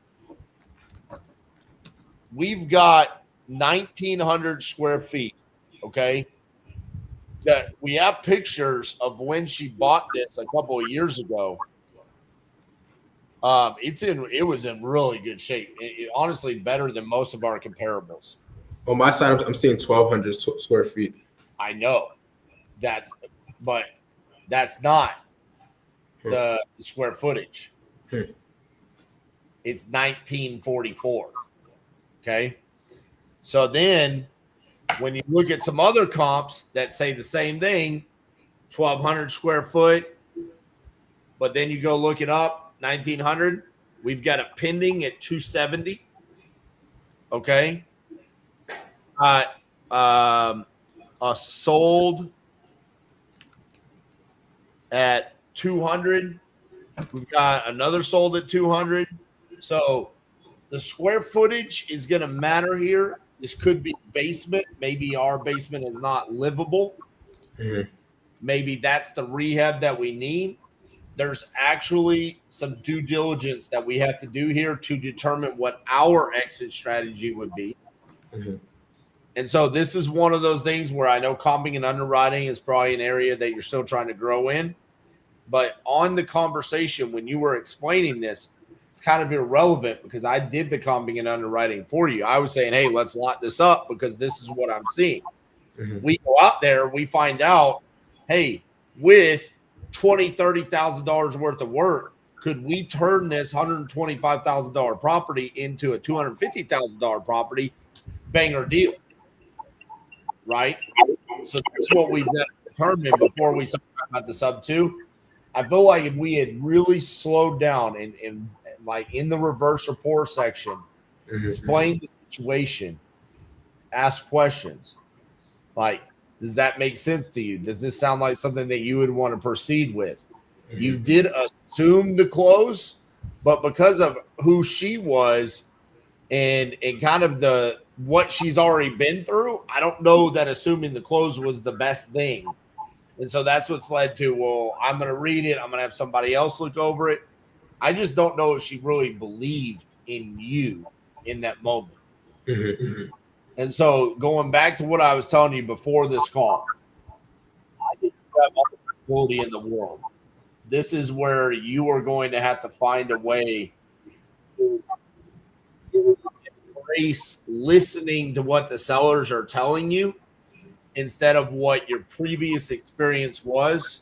we've got 1,900 square feet, okay? That we have pictures of when she bought this a couple of years ago. It was in really good shape. It honestly better than most of our comparables. On my side, I'm seeing 1,200 square feet. I know but that's not the square footage. It's 1944. Okay. So then when you look at some other comps that say the same thing, 1,200 square foot, but then you go look it up, 1,900, we've got a pending at 270. Okay. A sold at 200. We've got another sold at 200. So the square footage is going to matter here. This could be basement. Maybe our basement is not livable. Maybe that's the rehab that we need. There's actually some due diligence that we have to do here to determine what our exit strategy would be. And so this is one of those things where I know comping and underwriting is probably an area that you're still trying to grow in. But on the conversation, when you were explaining this, it's kind of irrelevant because I did the comping and underwriting for you. I was saying, hey, let's lock this up because this is what I'm seeing. We go out there, we find out, hey, with $20,000, $30,000 worth of work, could we turn this $125,000 property into a $250,000 property? Banger deal. Right? So that's what we've determined before we start about the sub 2. I feel like if we had really slowed down and like in the reverse rapport section, explain the situation, ask questions. Like, does that make sense to you? Does this sound like something that you would want to proceed with? You did assume the close, but because of who she was and kind of the what she's already been through, I don't know that assuming the close was the best thing. And so that's what's led to, well, I'm going to read it. I'm going to have somebody else look over it. I just don't know if she really believed in you in that moment. And so going back to what I was telling you before this call, I think you have all the ability in the world. This is where you are going to have to find a way to embrace listening to what the sellers are telling you instead of what your previous experience was,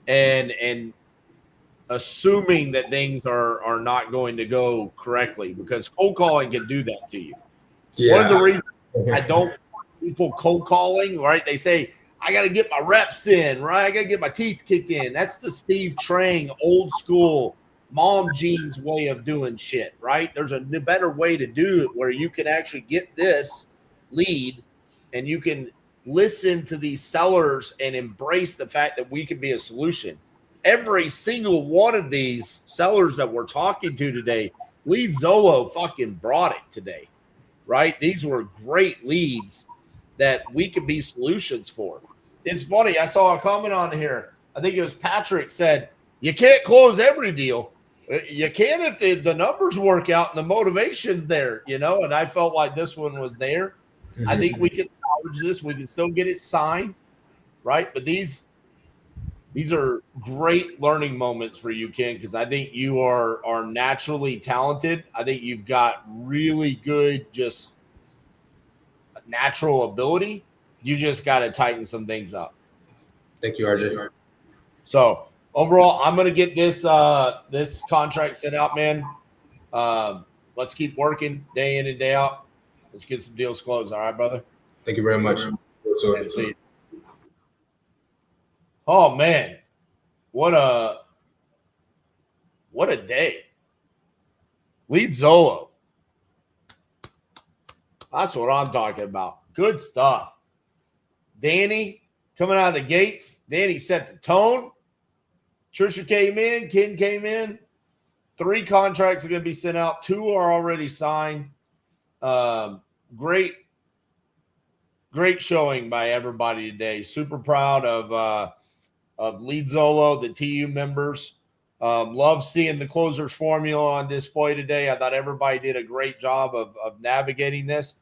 and assuming that things are not going to go correctly, because cold calling can do that to you. One of the reasons I don't want people cold calling, right? They say, I got to get my reps in, right? I got to get my teeth kicked in. That's the Steve Trang, old school mom jeans way of doing shit, right? There's a better way to do it where you can actually get this lead and you can listen to these sellers and embrace the fact that we can be a solution. Every single one of these sellers that we're talking to today, LeadZolo fucking brought it today, right? These were great leads that we could be solutions for. It's funny. I saw a comment on here. I think it was Patrick said, you can't close every deal. You can if the numbers work out and the motivation's there, you know, and I felt like this one was there. I think we can salvage this. We can still get it signed, right? But these are great learning moments for you, Ken, because I think you are naturally talented. I think you've got really good just natural ability. You just got to tighten some things up. Thank you, RJ. So overall, I'm going to get this this contract sent out, man. Let's keep working day in and day out. Let's get some deals closed. All right, brother? Thank you very much. See you. Oh, man. What a day. LeadZolo. That's what I'm talking about. Good stuff. Danny coming out of the gates. Danny set the tone. Trisha came in. Ken came in. 3 contracts are going to be sent out. 2 are already signed. Great showing by everybody today. Super proud of LeadZolo, the TU members. Love seeing the closers formula on display today. I thought everybody did a great job of navigating this.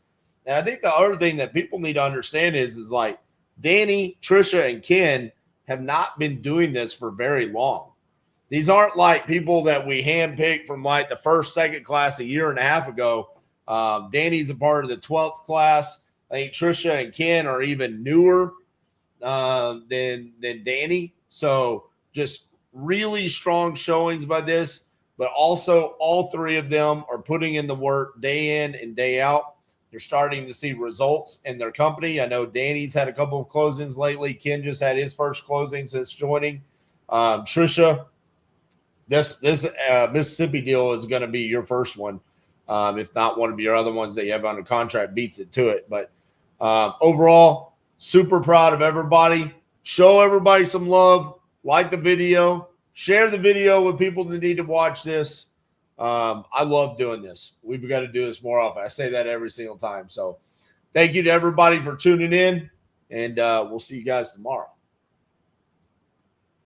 And I think the other thing that people need to understand is like Danny, Trisha, and Ken have not been doing this for very long. These aren't like people that we handpicked from like the first, second class a year and a half ago. Danny's a part of the 12th class. I think Trisha and Ken are even newer than Danny. So just really strong showings by this, but also all 3 of them are putting in the work day in and day out. They're starting to see results in their company. I know Danny's had a couple of closings lately. Ken just had his first closing since joining. Trisha, this Mississippi deal is going to be your first one. If not one of your other ones that you have under contract beats it to it. But overall, super proud of everybody. Show everybody some love. Like the video. Share the video with people that need to watch this. I love doing this. We've got to do this more often. I say that every single time. So thank you to everybody for tuning in, and we'll see you guys tomorrow.